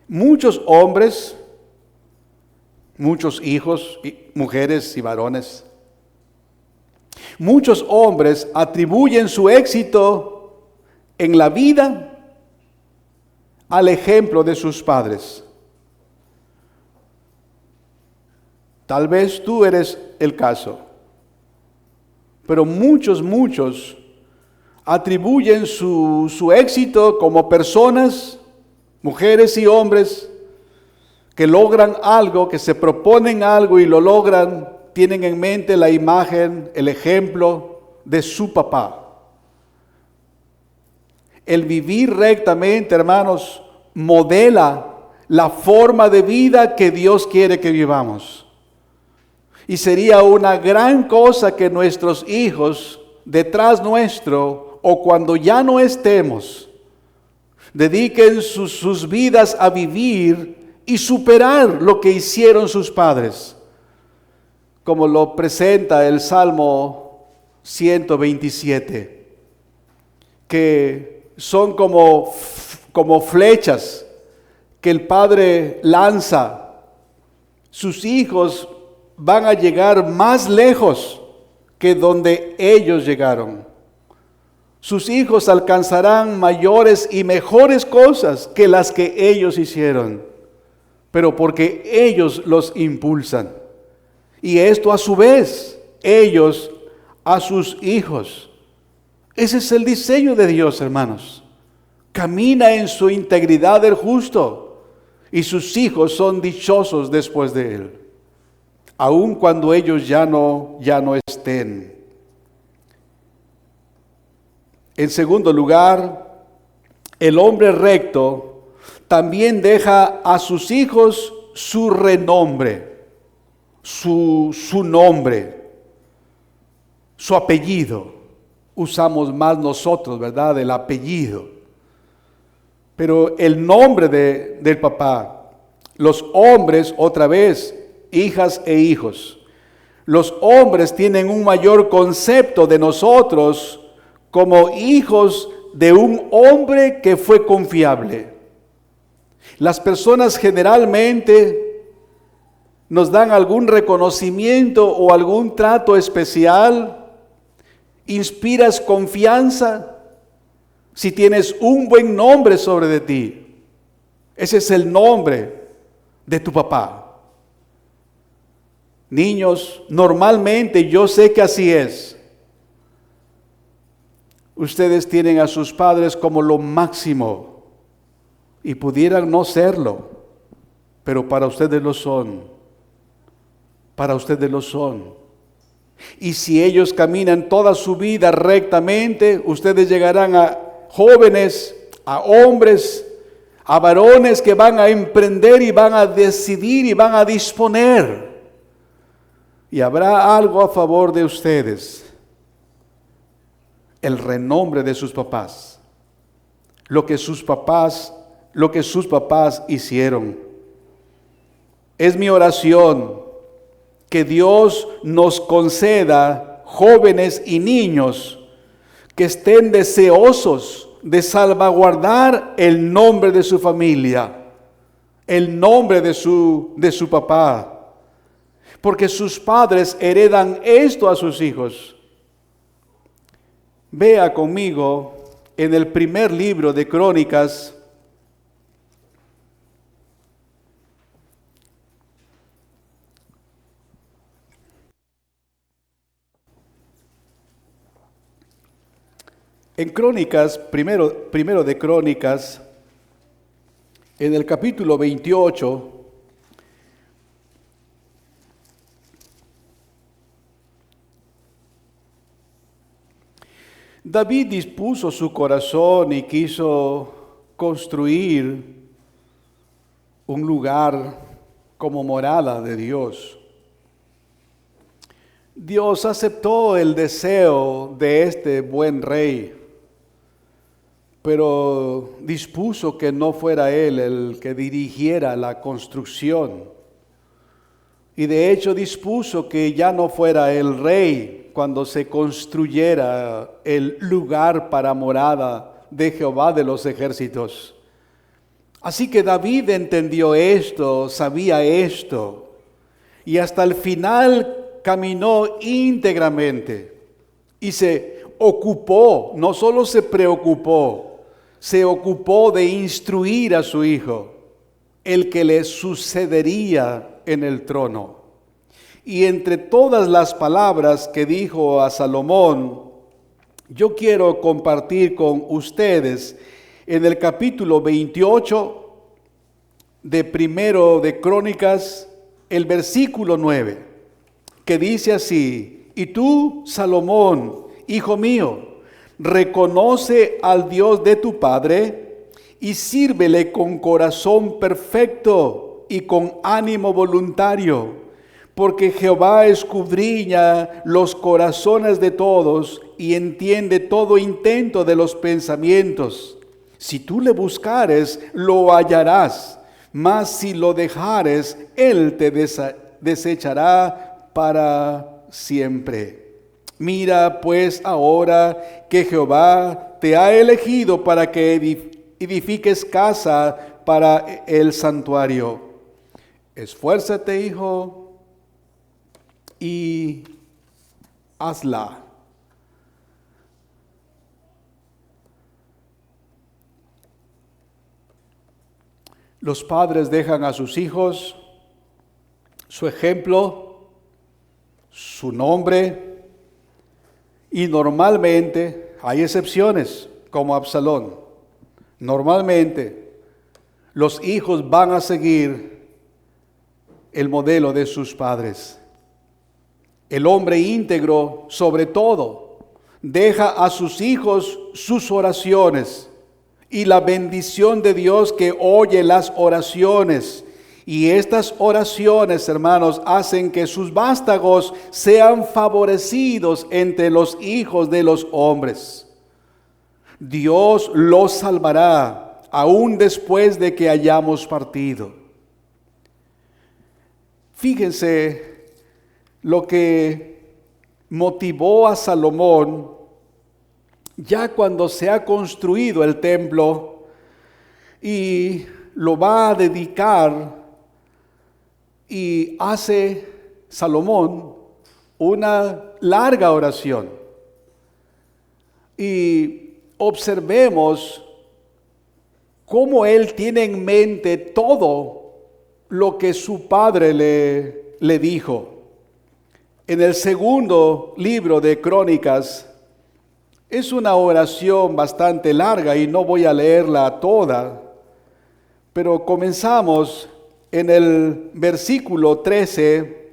S2: Muchos hombres, muchos hijos, mujeres y varones, muchos hombres atribuyen su éxito en la vida al ejemplo de sus padres. Tal vez tú eres el caso, pero muchos atribuyen su éxito como personas, mujeres y hombres, que logran algo, que se proponen algo y lo logran, tienen en mente la imagen, el ejemplo de su papá. El vivir rectamente, hermanos, modela la forma de vida que Dios quiere que vivamos. Y sería una gran cosa que nuestros hijos, detrás nuestro, o cuando ya no estemos, dediquen sus vidas a vivir y superar lo que hicieron sus padres, como lo presenta el Salmo 127, que son como flechas que el Padre lanza. Sus hijos van a llegar más lejos que donde ellos llegaron. Sus hijos alcanzarán mayores y mejores cosas que las que ellos hicieron, pero porque ellos los impulsan. Y esto a su vez, ellos a sus hijos. Ese es el diseño de Dios, hermanos. Camina en su integridad el justo, y sus hijos son dichosos después de él, aun cuando ellos ya no estén. En segundo lugar, el hombre recto también deja a sus hijos su renombre, su nombre, su apellido. Usamos más nosotros, ¿verdad?, el apellido. Pero el nombre del papá, los hombres, otra vez, hijas e hijos. Los hombres tienen un mayor concepto de nosotros como hijos de un hombre que fue confiable. Las personas generalmente nos dan algún reconocimiento o algún trato especial. Inspiras confianza si tienes un buen nombre sobre de ti. Ese es el nombre de tu papá. Niños, normalmente yo sé que así es. Ustedes tienen a sus padres como lo máximo y pudieran no serlo, pero para ustedes lo son. Para ustedes lo son. Y si ellos caminan toda su vida rectamente, ustedes llegarán a jóvenes, a hombres, a varones que van a emprender y van a decidir y van a disponer. Y habrá algo a favor de ustedes. El renombre de sus papás. Lo que sus papás hicieron. Es mi oración que Dios nos conceda jóvenes y niños que estén deseosos de salvaguardar el nombre de su familia, el nombre de su papá, porque sus padres heredan esto a sus hijos. Vea conmigo en el primer libro de Crónicas, en Crónicas, primero de Crónicas, en el capítulo 28, David dispuso su corazón y quiso construir un lugar como morada de Dios. Dios aceptó el deseo de este buen rey, pero dispuso que no fuera él el que dirigiera la construcción. Y de hecho dispuso que ya no fuera el rey cuando se construyera el lugar para morada de Jehová de los ejércitos. Así que David entendió esto, sabía esto, y hasta el final caminó íntegramente y se ocupó, no solo se preocupó, se ocupó de instruir a su hijo, el que le sucedería en el trono. Y entre todas las palabras que dijo a Salomón, yo quiero compartir con ustedes en el capítulo 28 de Primero de Crónicas, el versículo 9, que dice así: y tú, Salomón, hijo mío, reconoce al Dios de tu padre y sírvele con corazón perfecto y con ánimo voluntario, porque Jehová escudriña los corazones de todos y entiende todo intento de los pensamientos. Si tú le buscares, lo hallarás, mas si lo dejares, él te desechará para siempre. Mira pues ahora que Jehová te ha elegido para que edifiques casa para el santuario. Esfuérzate, hijo, y hazla. Los padres dejan a sus hijos su ejemplo, su nombre, y normalmente, hay excepciones como Absalón, normalmente los hijos van a seguir el modelo de sus padres. El hombre íntegro, sobre todo, deja a sus hijos sus oraciones y la bendición de Dios que oye las oraciones. Y estas oraciones, hermanos, hacen que sus vástagos sean favorecidos entre los hijos de los hombres. Dios los salvará aún después de que hayamos partido. Fíjense lo que motivó a Salomón ya cuando se ha construido el templo y lo va a dedicar, y hace Salomón una larga oración. Y observemos cómo él tiene en mente todo lo que su padre le dijo. En el segundo libro de Crónicas es una oración bastante larga y no voy a leerla toda, pero comenzamos en el versículo 13,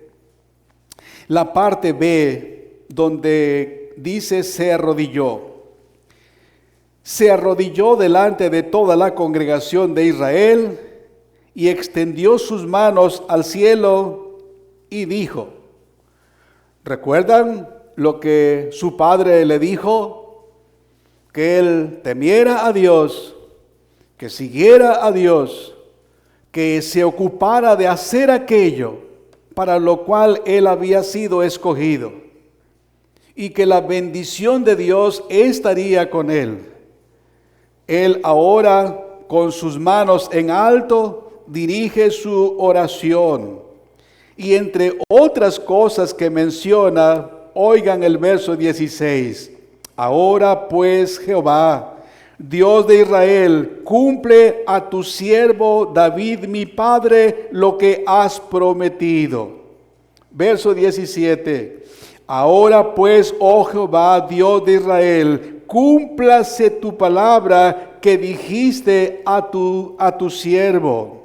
S2: la parte B, donde dice: se arrodilló. Se arrodilló delante de toda la congregación de Israel y extendió sus manos al cielo y dijo. ¿Recuerdan lo que su padre le dijo? Que él temiera a Dios, que siguiera a Dios, que se ocupara de hacer aquello para lo cual él había sido escogido, y que la bendición de Dios estaría con él. Él ahora, con sus manos en alto, dirige su oración. Y entre otras cosas que menciona, oigan el verso 16. Ahora pues, Jehová, Dios de Israel, cumple a tu siervo David mi padre lo que has prometido. Verso 17. Ahora pues, oh Jehová, Dios de Israel, cúmplase tu palabra que dijiste a tu siervo.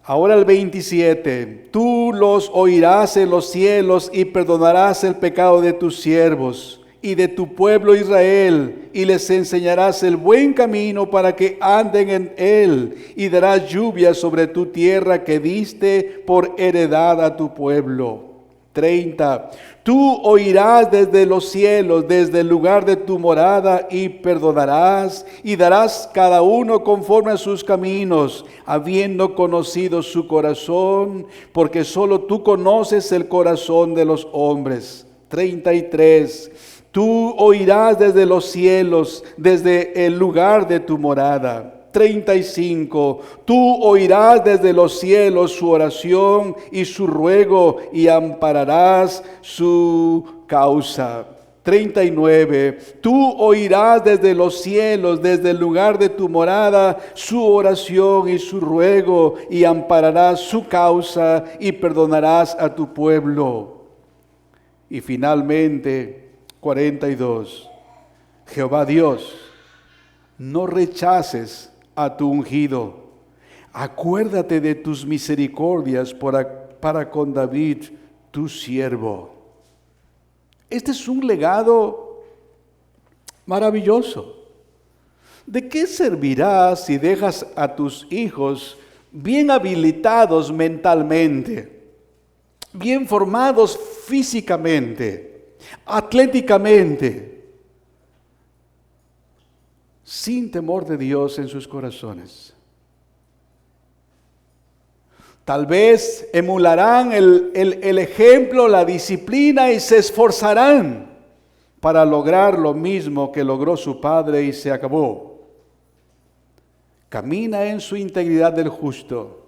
S2: Ahora el 27. Tú los oirás en los cielos y perdonarás el pecado de tus siervos y de tu pueblo Israel, y les enseñarás el buen camino para que anden en él, y darás lluvia sobre tu tierra que diste por heredad a tu pueblo. 30. Tú oirás desde los cielos, desde el lugar de tu morada, y perdonarás, y darás cada uno conforme a sus caminos, habiendo conocido su corazón, porque solo tú conoces el corazón de los hombres. 33. Tú oirás desde los cielos, desde el lugar de tu morada. 35. Tú oirás desde los cielos su oración y su ruego, y ampararás su causa. 39. Tú oirás desde los cielos, desde el lugar de tu morada, su oración y su ruego, y ampararás su causa y perdonarás a tu pueblo. Y finalmente, 42. Jehová Dios, no rechaces a tu ungido. Acuérdate de tus misericordias para con David, tu siervo. Este es un legado maravilloso. ¿De qué servirá si dejas a tus hijos bien habilitados mentalmente, bien formados físicamente, atléticamente, sin temor de Dios en sus corazones? Tal vez emularán el ejemplo, la disciplina y se esforzarán para lograr lo mismo que logró su padre y se acabó. Camina en su integridad del justo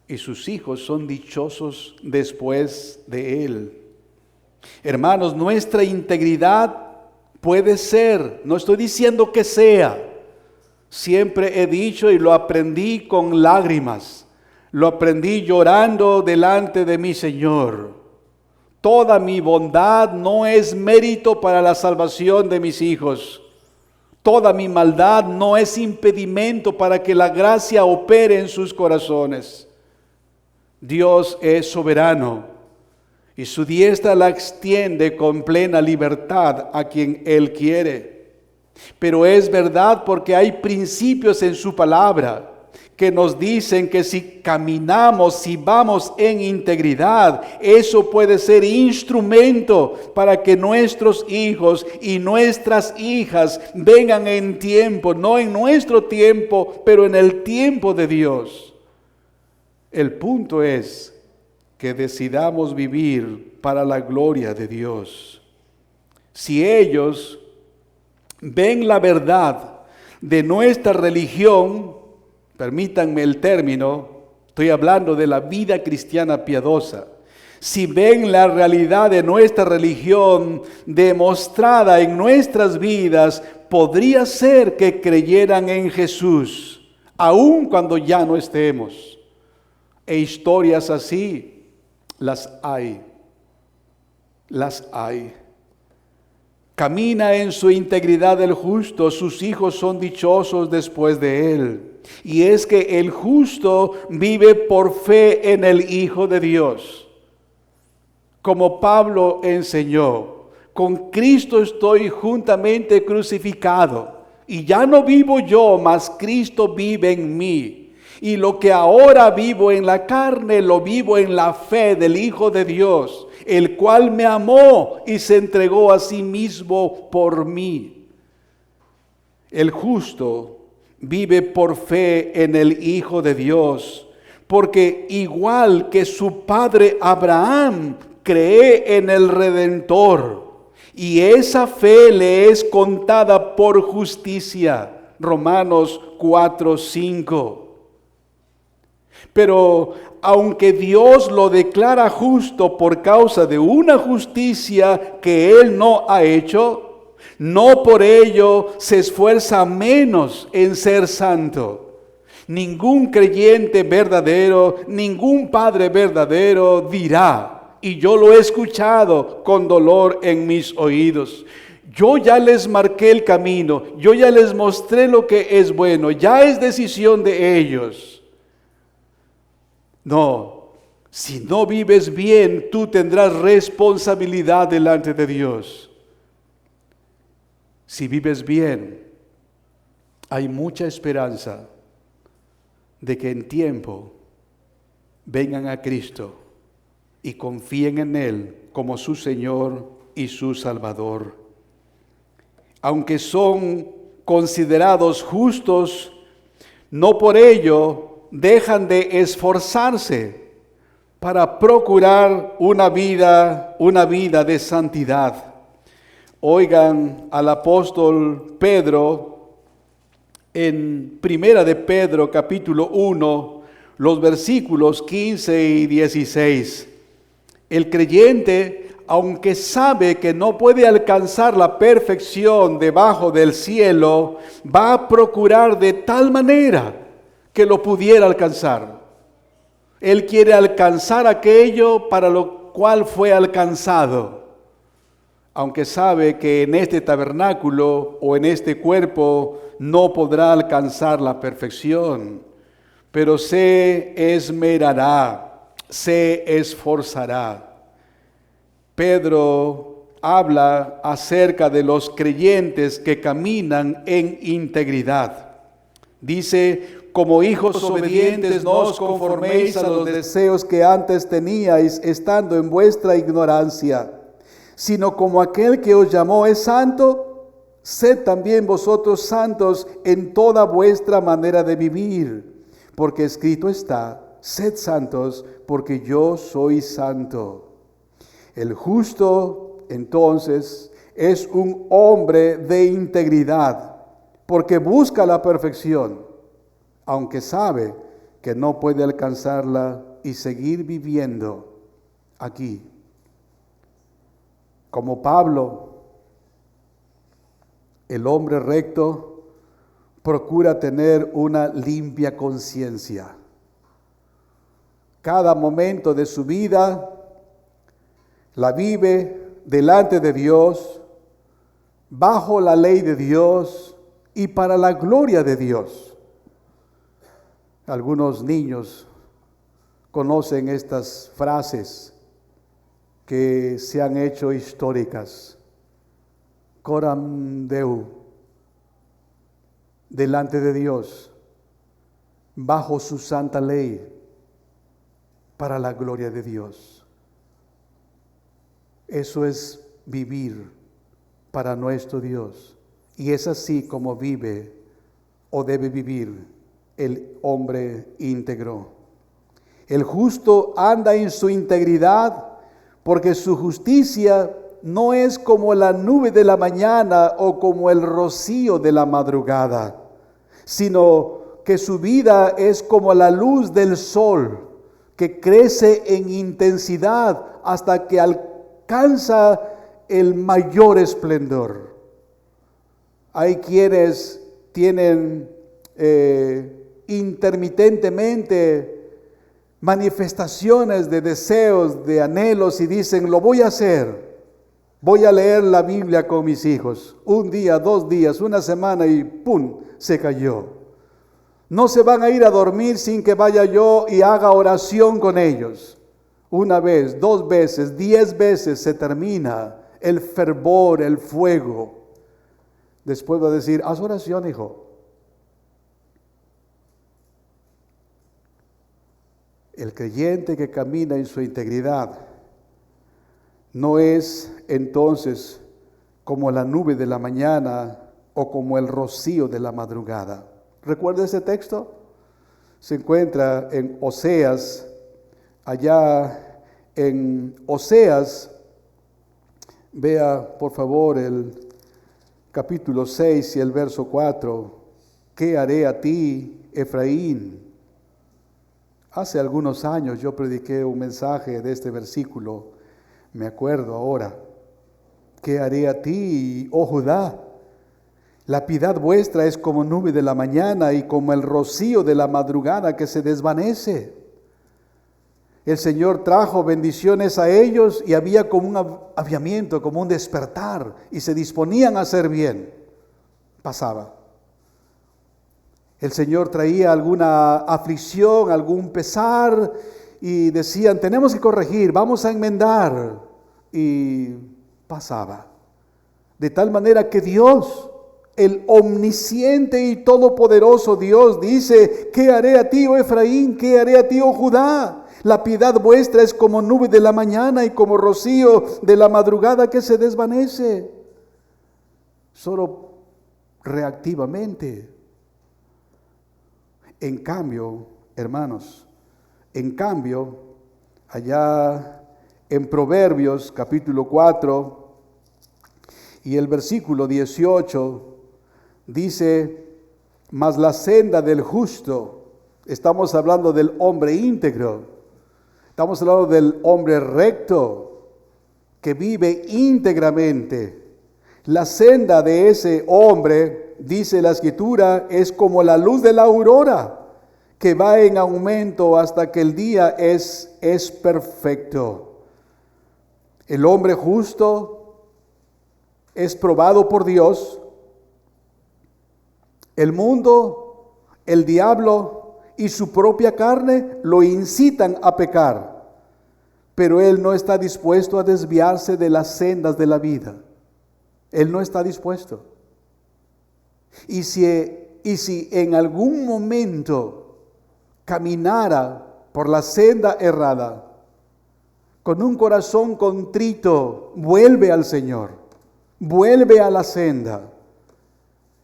S2: y sus hijos son dichosos después de él. Hermanos, nuestra integridad puede ser, no estoy diciendo que sea, siempre he dicho y lo aprendí con lágrimas. Lo aprendí llorando delante de mi Señor. Toda mi bondad no es mérito para la salvación de mis hijos. Toda mi maldad no es impedimento para que la gracia opere en sus corazones. Dios es soberano y su diestra la extiende con plena libertad a quien Él quiere. Pero es verdad porque hay principios en su palabra que nos dicen que si caminamos, si vamos en integridad, eso puede ser instrumento para que nuestros hijos y nuestras hijas vengan en tiempo, no en nuestro tiempo, pero en el tiempo de Dios. El punto es que decidamos vivir para la gloria de Dios. Si ellos ven la verdad de nuestra religión, permítanme el término, estoy hablando de la vida cristiana piadosa. Si ven la realidad de nuestra religión demostrada en nuestras vidas, podría ser que creyeran en Jesús, aun cuando ya no estemos. E historias así las hay. Camina en su integridad el justo, sus hijos son dichosos después de él. Y es que el justo vive por fe en el Hijo de Dios. Como Pablo enseñó, con Cristo estoy juntamente crucificado, y ya no vivo yo, mas Cristo vive en mí. Y lo que ahora vivo en la carne, lo vivo en la fe del Hijo de Dios, el cual me amó y se entregó a sí mismo por mí. El justo vive por fe en el Hijo de Dios, porque igual que su padre Abraham cree en el Redentor, y esa fe le es contada por justicia. Romanos 4:5. Pero aunque Dios lo declara justo por causa de una justicia que Él no ha hecho, no por ello se esfuerza menos en ser santo. Ningún creyente verdadero, ningún padre verdadero dirá, y yo lo he escuchado con dolor en mis oídos: yo ya les marqué el camino, yo ya les mostré lo que es bueno, ya es decisión de ellos. No, si no vives bien, tú tendrás responsabilidad delante de Dios. Si vives bien, hay mucha esperanza de que en tiempo vengan a Cristo y confíen en Él como su Señor y su Salvador. Aunque son considerados justos, no por ello dejan de esforzarse para procurar una vida de santidad. Oigan al apóstol Pedro en Primera de Pedro capítulo 1, los versículos 15 y 16. El creyente aunque sabe que no puede alcanzar la perfección debajo del cielo, va a procurar de tal manera que lo pudiera alcanzar. Él quiere alcanzar aquello para lo cual fue alcanzado, aunque sabe que en este tabernáculo o en este cuerpo no podrá alcanzar la perfección, pero se esmerará, se esforzará. Pedro habla acerca de los creyentes que caminan en integridad. Dice: como hijos obedientes, no os conforméis a los deseos que antes teníais, estando en vuestra ignorancia, sino como aquel que os llamó es santo, sed también vosotros santos en toda vuestra manera de vivir, porque escrito está: sed santos, porque yo soy santo. El justo, entonces, es un hombre de integridad, porque busca la perfección, aunque sabe que no puede alcanzarla y seguir viviendo aquí. Como Pablo, el hombre recto procura tener una limpia conciencia. Cada momento de su vida la vive delante de Dios, bajo la ley de Dios y para la gloria de Dios. Algunos niños conocen estas frases que se han hecho históricas. Coram Deo, delante de Dios, bajo su santa ley, para la gloria de Dios. Eso es vivir para nuestro Dios. Y es así como vive o debe vivir el hombre íntegro. El justo anda en su integridad porque su justicia no es como la nube de la mañana o como el rocío de la madrugada, sino que su vida es como la luz del sol que crece en intensidad hasta que alcanza el mayor esplendor. Hay quienes tienen intermitentemente manifestaciones de deseos, de anhelos y dicen: lo voy a hacer, voy a leer la Biblia con mis hijos. Un día, 2 días, una semana y ¡pum!, se cayó. No se van a ir a dormir sin que vaya yo y haga oración con ellos. Una vez, 2 veces, 10 veces se termina el fervor, el fuego. Después va a decir: haz oración, hijo. El creyente que camina en su integridad no es entonces como la nube de la mañana o como el rocío de la madrugada. ¿Recuerda ese texto? Se encuentra en Oseas. Allá en Oseas, vea por favor el capítulo 6 y el verso 4. ¿Qué haré a ti, Efraín? Hace algunos años yo prediqué un mensaje de este versículo, me acuerdo ahora. ¿Qué haré a ti, oh Judá? La piedad vuestra es como nube de la mañana y como el rocío de la madrugada que se desvanece. El Señor trajo bendiciones a ellos y había como un aviamiento, como un despertar, y se disponían a hacer bien. Pasaba. El Señor traía alguna aflicción, algún pesar, y decían: tenemos que corregir, vamos a enmendar. Y pasaba. De tal manera que Dios, el omnisciente y todopoderoso Dios, dice: ¿qué haré a ti, oh Efraín? ¿Qué haré a ti, oh Judá? La piedad vuestra es como nube de la mañana y como rocío de la madrugada que se desvanece. Solo reactivamente. En cambio, hermanos, allá en Proverbios capítulo 4 y el versículo 18 dice: mas la senda del justo, estamos hablando del hombre íntegro, estamos hablando del hombre recto, que vive íntegramente. La senda de ese hombre, dice la Escritura, es como la luz de la aurora, que va en aumento hasta que el día es perfecto. El hombre justo es probado por Dios. El mundo, el diablo y su propia carne lo incitan a pecar, pero él no está dispuesto a desviarse de las sendas de la vida. Él no está dispuesto. Y si en algún momento caminara por la senda errada, con un corazón contrito, vuelve al Señor, vuelve a la senda.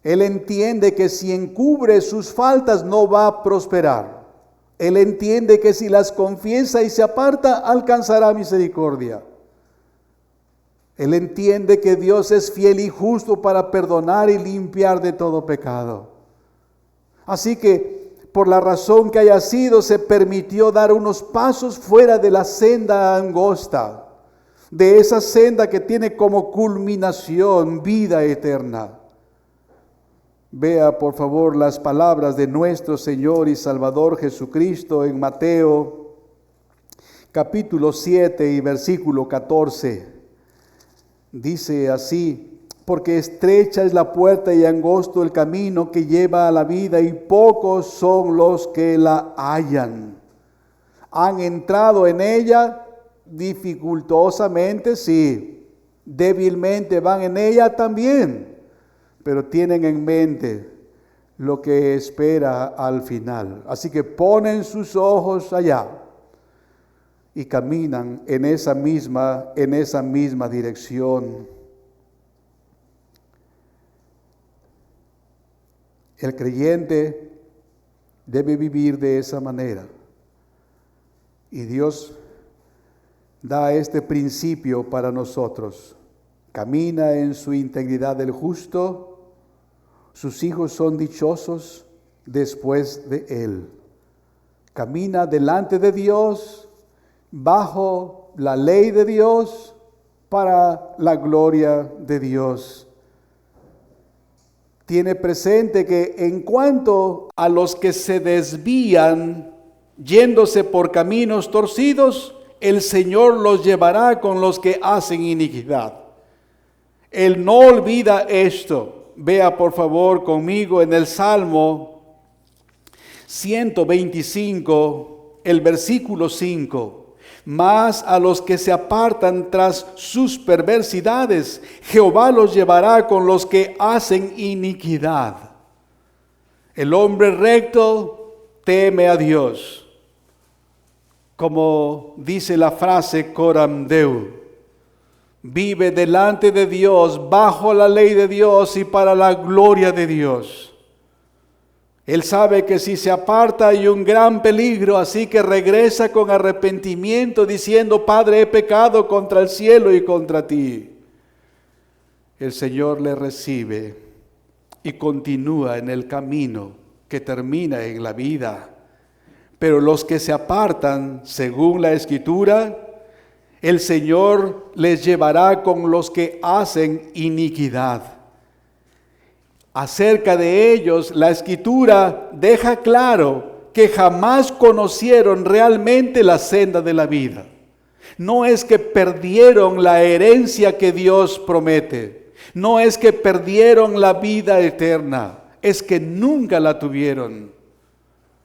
S2: Él entiende que si encubre sus faltas no va a prosperar. Él entiende que si las confiesa y se aparta, alcanzará misericordia. Él entiende que Dios es fiel y justo para perdonar y limpiar de todo pecado. Así que, por la razón que haya sido, se permitió dar unos pasos fuera de la senda angosta, de esa senda que tiene como culminación vida eterna. Vea por favor las palabras de nuestro Señor y Salvador Jesucristo en Mateo capítulo 7 y versículo 14. Dice así: porque estrecha es la puerta y angosto el camino que lleva a la vida, y pocos son los que la hallan. Han entrado en ella dificultosamente, sí, débilmente van en ella también, pero tienen en mente lo que espera al final. Así que ponen sus ojos allá y caminan en esa misma dirección. El creyente debe vivir de esa manera. Y Dios da este principio para nosotros. Camina en su integridad el justo, sus hijos son dichosos después de él. Camina delante de Dios, bajo la ley de Dios, para la gloria de Dios. Tiene presente que en cuanto a los que se desvían, yéndose por caminos torcidos, el Señor los llevará con los que hacen iniquidad. Él no olvida esto. Vea por favor conmigo en el Salmo 125, el versículo 5. Mas a los que se apartan tras sus perversidades, Jehová los llevará con los que hacen iniquidad. El hombre recto teme a Dios. Como dice la frase coram Deo, vive delante de Dios, bajo la ley de Dios y para la gloria de Dios. Él sabe que si se aparta hay un gran peligro, así que regresa con arrepentimiento diciendo: Padre, he pecado contra el cielo y contra ti. El Señor le recibe y continúa en el camino que termina en la vida. Pero los que se apartan, según la Escritura, el Señor les llevará con los que hacen iniquidad. Acerca de ellos, la Escritura deja claro que jamás conocieron realmente la senda de la vida. No es que perdieron la herencia que Dios promete. No es que perdieron la vida eterna. Es que nunca la tuvieron.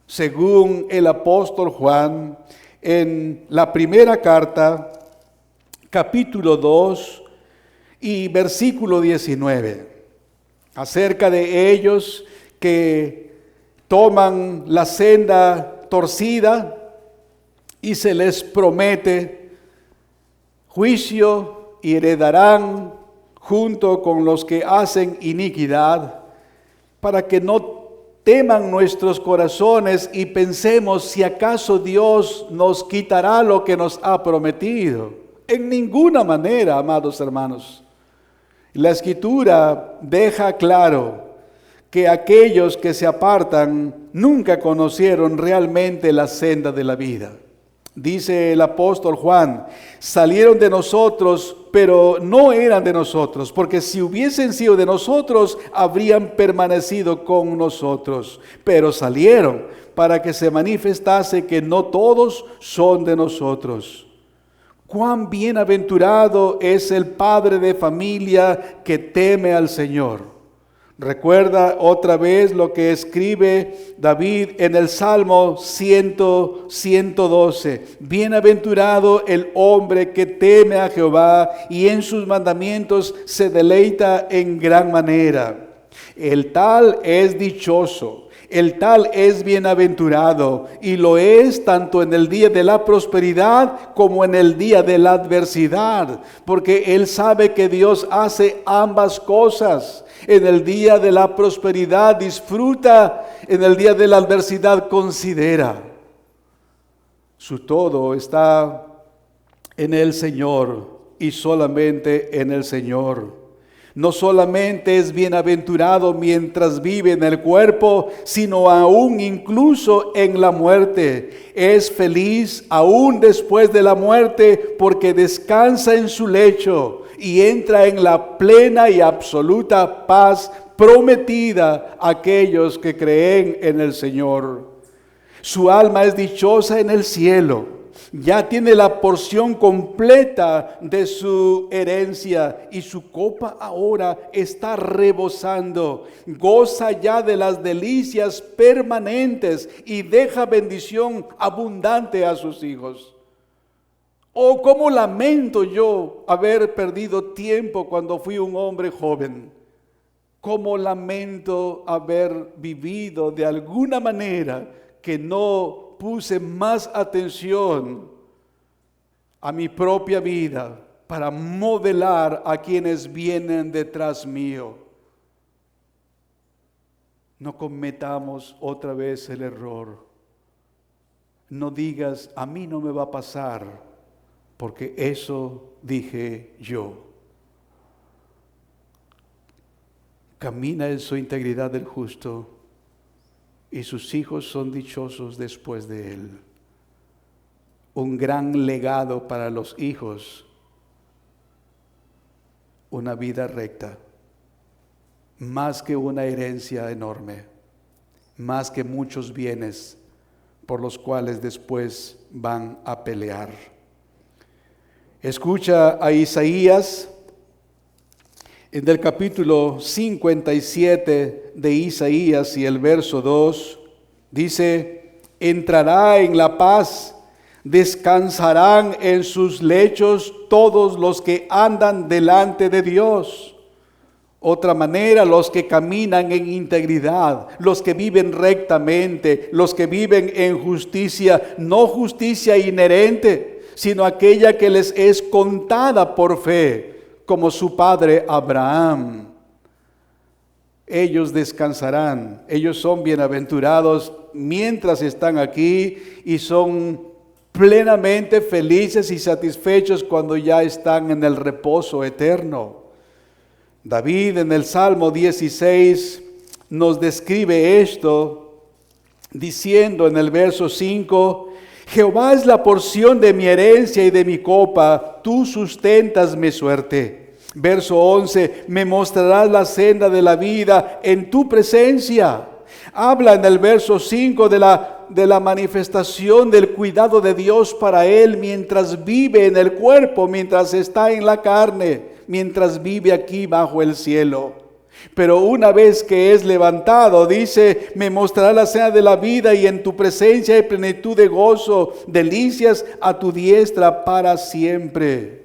S2: Según el apóstol Juan, en la primera carta, capítulo 2 y versículo 19. Acerca de ellos que toman la senda torcida y se les promete juicio y heredarán junto con los que hacen iniquidad, para que no teman nuestros corazones y pensemos si acaso Dios nos quitará lo que nos ha prometido. En ninguna manera, amados hermanos. La Escritura deja claro que aquellos que se apartan nunca conocieron realmente la senda de la vida. dice el apóstol Juan, salieron de nosotros, pero no eran de nosotros, porque si hubiesen sido de nosotros, habrían permanecido con nosotros. Pero salieron para que se manifestase que no todos son de nosotros. Cuán bienaventurado es el padre de familia que teme al Señor. Recuerda otra vez lo que escribe David en el Salmo 112. Bienaventurado el hombre que teme a Jehová y en sus mandamientos se deleita en gran manera. El tal es dichoso. El tal es bienaventurado, y lo es tanto en el día de la prosperidad como en el día de la adversidad, porque él sabe que Dios hace ambas cosas. En el día de la prosperidad disfruta, en el día de la adversidad considera. Su todo está en el Señor y solamente en el Señor. No solamente es bienaventurado mientras vive en el cuerpo, sino aún incluso en la muerte. Es feliz aún después de la muerte porque descansa en su lecho y entra en la plena y absoluta paz prometida a aquellos que creen en el Señor. Su alma es dichosa en el cielo. Ya tiene la porción completa de su herencia y su copa ahora está rebosando. Goza ya de las delicias permanentes y deja bendición abundante a sus hijos. Oh, cómo lamento yo haber perdido tiempo cuando fui un hombre joven. Cómo lamento haber vivido de alguna manera que no puse más atención a mi propia vida para modelar a quienes vienen detrás mío. No cometamos otra vez el error. No digas, a mí no me va a pasar, porque eso dije yo. Camina en su integridad el justo, y sus hijos son dichosos después de él. Un gran legado para los hijos, una vida recta, más que una herencia enorme, más que muchos bienes por los cuales después van a pelear. Escucha a Isaías en el capítulo 57 de Isaías y el verso 2, dice, entrará en la paz, descansarán en sus lechos todos los que andan delante de Dios. Otra manera, los que caminan en integridad, los que viven rectamente, los que viven en justicia, no justicia inherente, sino aquella que les es contada por fe, como su padre Abraham. Ellos descansarán, ellos son bienaventurados mientras están aquí y son plenamente felices y satisfechos cuando ya están en el reposo eterno. David en el Salmo 16 nos describe esto diciendo en el verso 5, Jehová es la porción de mi herencia y de mi copa, tú sustentas mi suerte. Verso 11, me mostrarás la senda de la vida en tu presencia. Habla en el verso 5 de la manifestación del cuidado de Dios para él mientras vive en el cuerpo, mientras está en la carne, mientras vive aquí bajo el cielo. Pero una vez que es levantado, dice, me mostrará la senda de la vida y en tu presencia hay plenitud de gozo, delicias a tu diestra para siempre.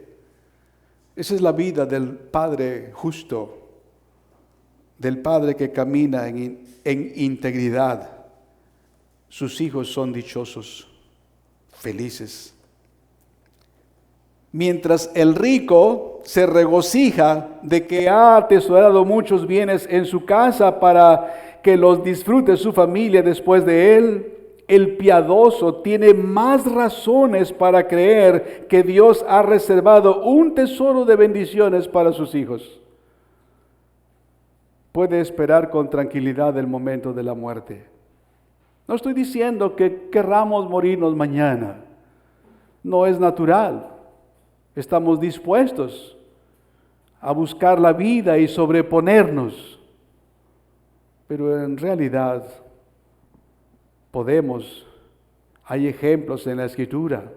S2: Esa es la vida del Padre justo, del Padre que camina en integridad. Sus hijos son dichosos, felices. Mientras el rico se regocija de que ha atesorado muchos bienes en su casa para que los disfrute su familia después de él, el piadoso tiene más razones para creer que Dios ha reservado un tesoro de bendiciones para sus hijos. Puede esperar con tranquilidad el momento de la muerte. No estoy diciendo que querramos morirnos mañana. no es natural. Estamos dispuestos a buscar la vida y sobreponernos, pero en realidad hay ejemplos en la Escritura.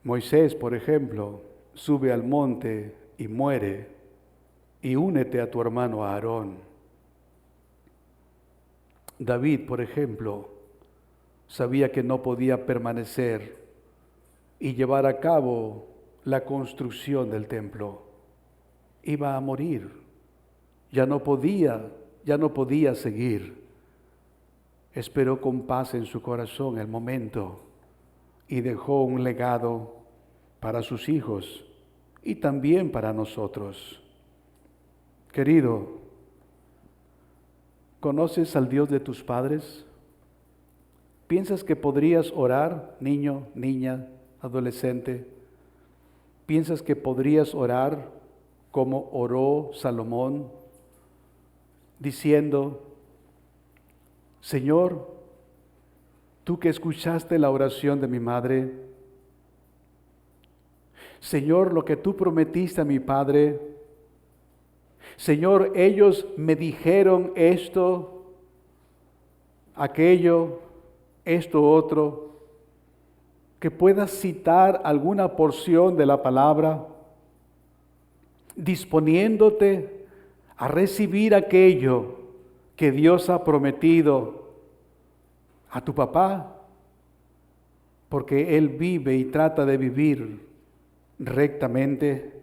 S2: Moisés, por ejemplo, sube al monte y muere, y únete a tu hermano Aarón. David, por ejemplo, sabía que no podía permanecer y llevar a cabo la construcción del templo. Iba a morir, ya no podía seguir. Esperó con paz en su corazón el momento y dejó un legado para sus hijos y también para nosotros. Querido, ¿conoces al Dios de tus padres? ¿Piensas que podrías orar, niño, niña, adolescente? ¿Piensas que podrías orar como oró Salomón, diciendo: Señor, tú que escuchaste la oración de mi madre, Señor, lo que tú prometiste a mi padre, Señor, ellos me dijeron esto, aquello, esto otro, que puedas citar alguna porción de la palabra, disponiéndote a recibir aquello que Dios ha prometido a tu papá, porque Él vive y trata de vivir rectamente.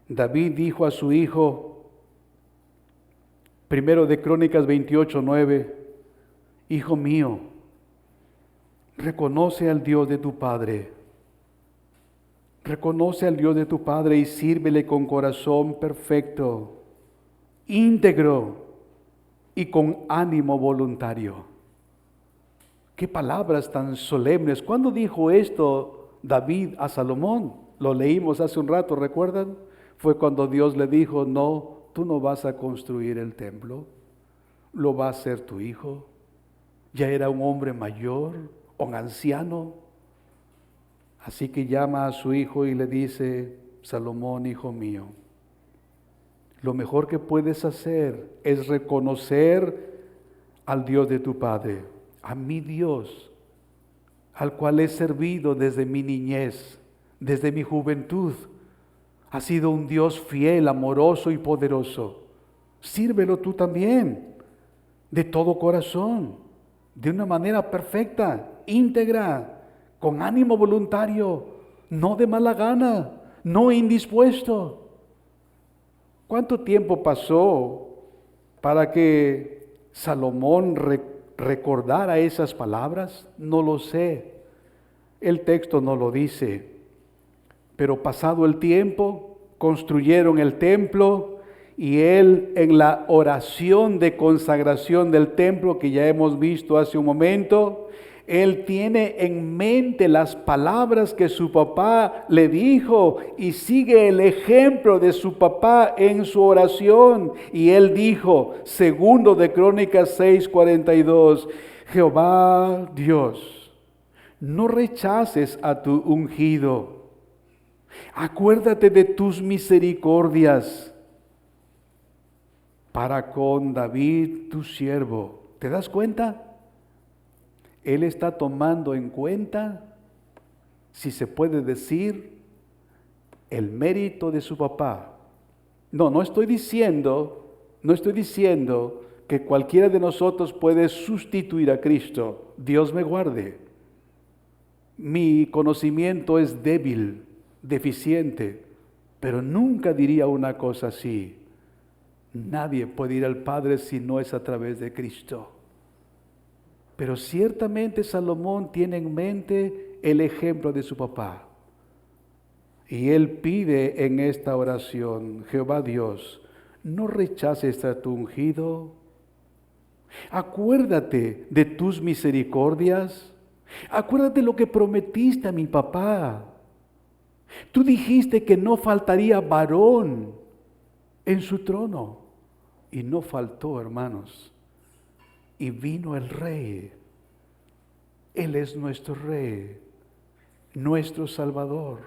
S2: David dijo a su hijo, primero de Crónicas 28:9, Hijo mío, reconoce al Dios de tu Padre. Reconoce al Dios de tu Padre y sírvele con corazón perfecto, íntegro y con ánimo voluntario. Qué palabras tan solemnes. ¿Cuándo dijo esto David a Salomón? Lo leímos hace un rato, ¿recuerdan? Fue cuando Dios le dijo: no, tú no vas a construir el templo, lo va a hacer tu hijo. Ya era un hombre mayor, un anciano. Así que llama a su hijo y le dice: Salomón, hijo mío, lo mejor que puedes hacer es reconocer al Dios de tu padre, a mi Dios, al cual he servido desde mi niñez, desde mi juventud. Ha sido un Dios fiel, amoroso y poderoso. Sírvelo tú también, de todo corazón, de una manera perfecta, íntegra, con ánimo voluntario, no de mala gana, no indispuesto. ¿Cuánto tiempo pasó para que Salomón recordara esas palabras? No lo sé. El texto no lo dice. Pero pasado el tiempo, construyeron el templo y él, en la oración de consagración del templo que ya hemos visto hace un momento, él tiene en mente las palabras que su papá le dijo y sigue el ejemplo de su papá en su oración. Y él dijo, segundo de Crónicas 6:42, Jehová Dios, no rechaces a tu ungido. Acuérdate de tus misericordias para con David tu siervo. ¿Te das cuenta? Él está tomando en cuenta, si se puede decir, el mérito de su papá. No estoy diciendo que cualquiera de nosotros puede sustituir a Cristo. Dios me guarde. Mi conocimiento es débil, deficiente, pero nunca diría una cosa así. Nadie puede ir al Padre si no es a través de Cristo. Pero ciertamente Salomón tiene en mente el ejemplo de su papá. Y él pide en esta oración, Jehová Dios, no rechaces a tu ungido. Acuérdate de tus misericordias. Acuérdate lo que prometiste a mi papá. Tú dijiste que no faltaría varón en su trono. Y no faltó, hermanos. Y vino el rey. Él es nuestro Rey, nuestro Salvador.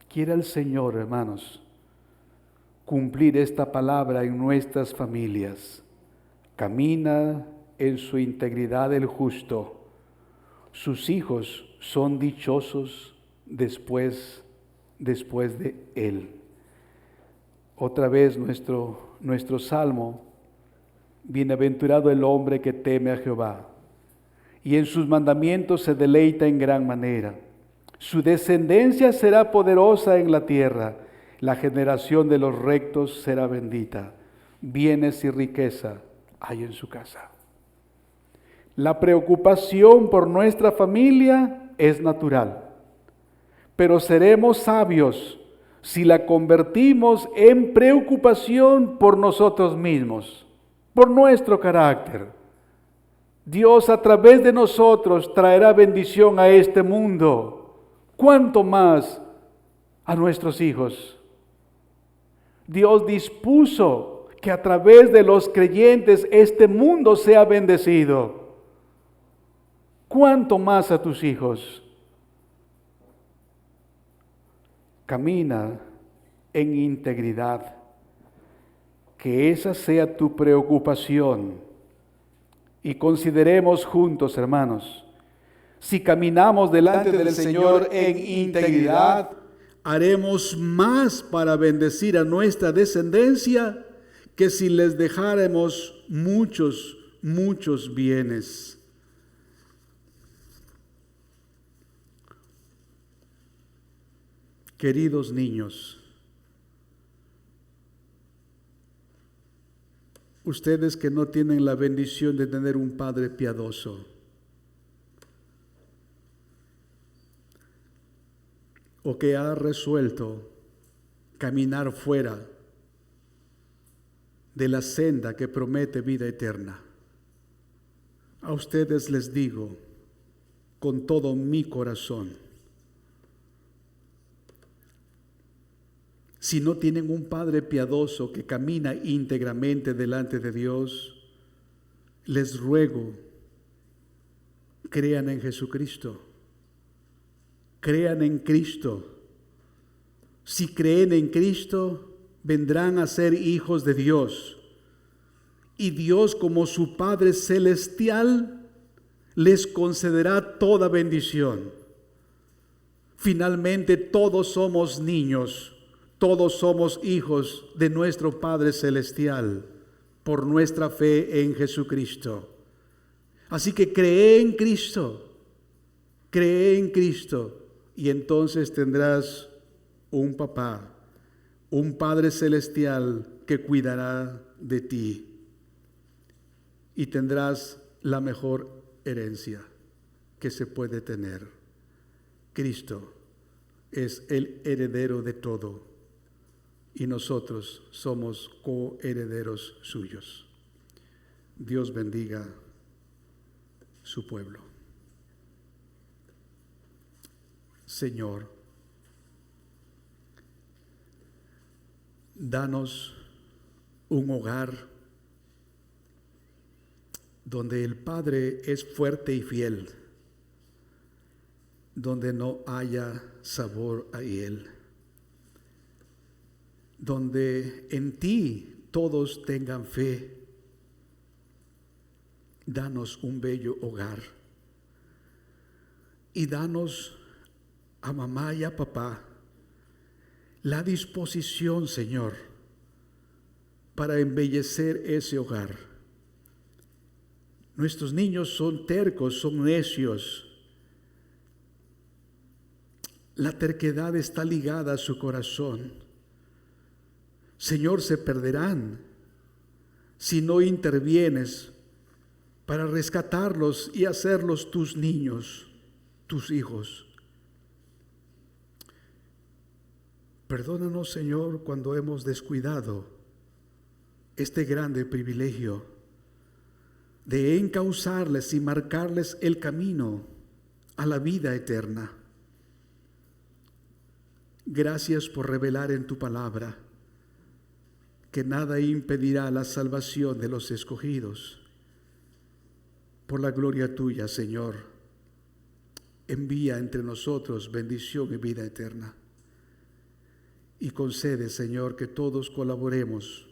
S2: Quiera el Señor, hermanos, cumplir esta palabra en nuestras familias. Camina en su integridad el justo. Sus hijos son dichosos después de él. Otra vez nuestro salmo: bienaventurado el hombre que teme a Jehová, y en sus mandamientos se deleita en gran manera. Su descendencia será poderosa en la tierra, la generación de los rectos será bendita. Bienes y riqueza hay en su casa. La preocupación por nuestra familia es natural, pero seremos sabios si la convertimos en preocupación por nosotros mismos, por nuestro carácter. Dios a través de nosotros traerá bendición a este mundo. ¿Cuánto más a nuestros hijos? Dios dispuso que a través de los creyentes este mundo sea bendecido. ¿Cuánto más a tus hijos? Camina en integridad. Que esa sea tu preocupación. Y consideremos juntos, hermanos, si caminamos delante del Señor en integridad, haremos más para bendecir a nuestra descendencia que si les dejáramos muchos bienes. Queridos niños, ustedes que no tienen la bendición de tener un padre piadoso, o que ha resuelto caminar fuera de la senda que promete vida eterna, a ustedes les digo con todo mi corazón: si no tienen un padre piadoso que camina íntegramente delante de Dios, les ruego, crean en Jesucristo. Crean en Cristo. Si creen en Cristo, vendrán a ser hijos de Dios. Y Dios, como su Padre celestial, les concederá toda bendición. Finalmente, todos somos niños, todos somos hijos de nuestro Padre celestial por nuestra fe en Jesucristo. Así que cree en Cristo, cree en Cristo. Y entonces tendrás un papá, un Padre celestial que cuidará de ti. Y tendrás la mejor herencia que se puede tener. Cristo es el heredero de todo y nosotros somos coherederos suyos. Dios bendiga su pueblo. Señor, danos un hogar donde el Padre es fuerte y fiel, donde no haya sabor a hiel, donde en ti todos tengan fe. Danos un bello hogar y danos a mamá y a papá la disposición, Señor, para embellecer ese hogar. Nuestros niños son tercos, son necios. La terquedad está ligada a su corazón. Señor, se perderán si no intervienes para rescatarlos y hacerlos tus niños, tus hijos. Perdónanos, Señor, cuando hemos descuidado este grande privilegio de encauzarles y marcarles el camino a la vida eterna. Gracias por revelar en tu palabra que nada impedirá la salvación de los escogidos. por la gloria tuya, Señor, envía entre nosotros bendición y vida eterna. Y concede, Señor, que todos colaboremos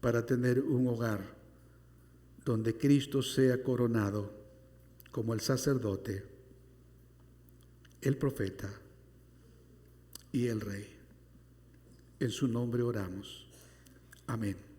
S2: para tener un hogar donde Cristo sea coronado como el sacerdote, el profeta y el rey. En su nombre oramos. Amén.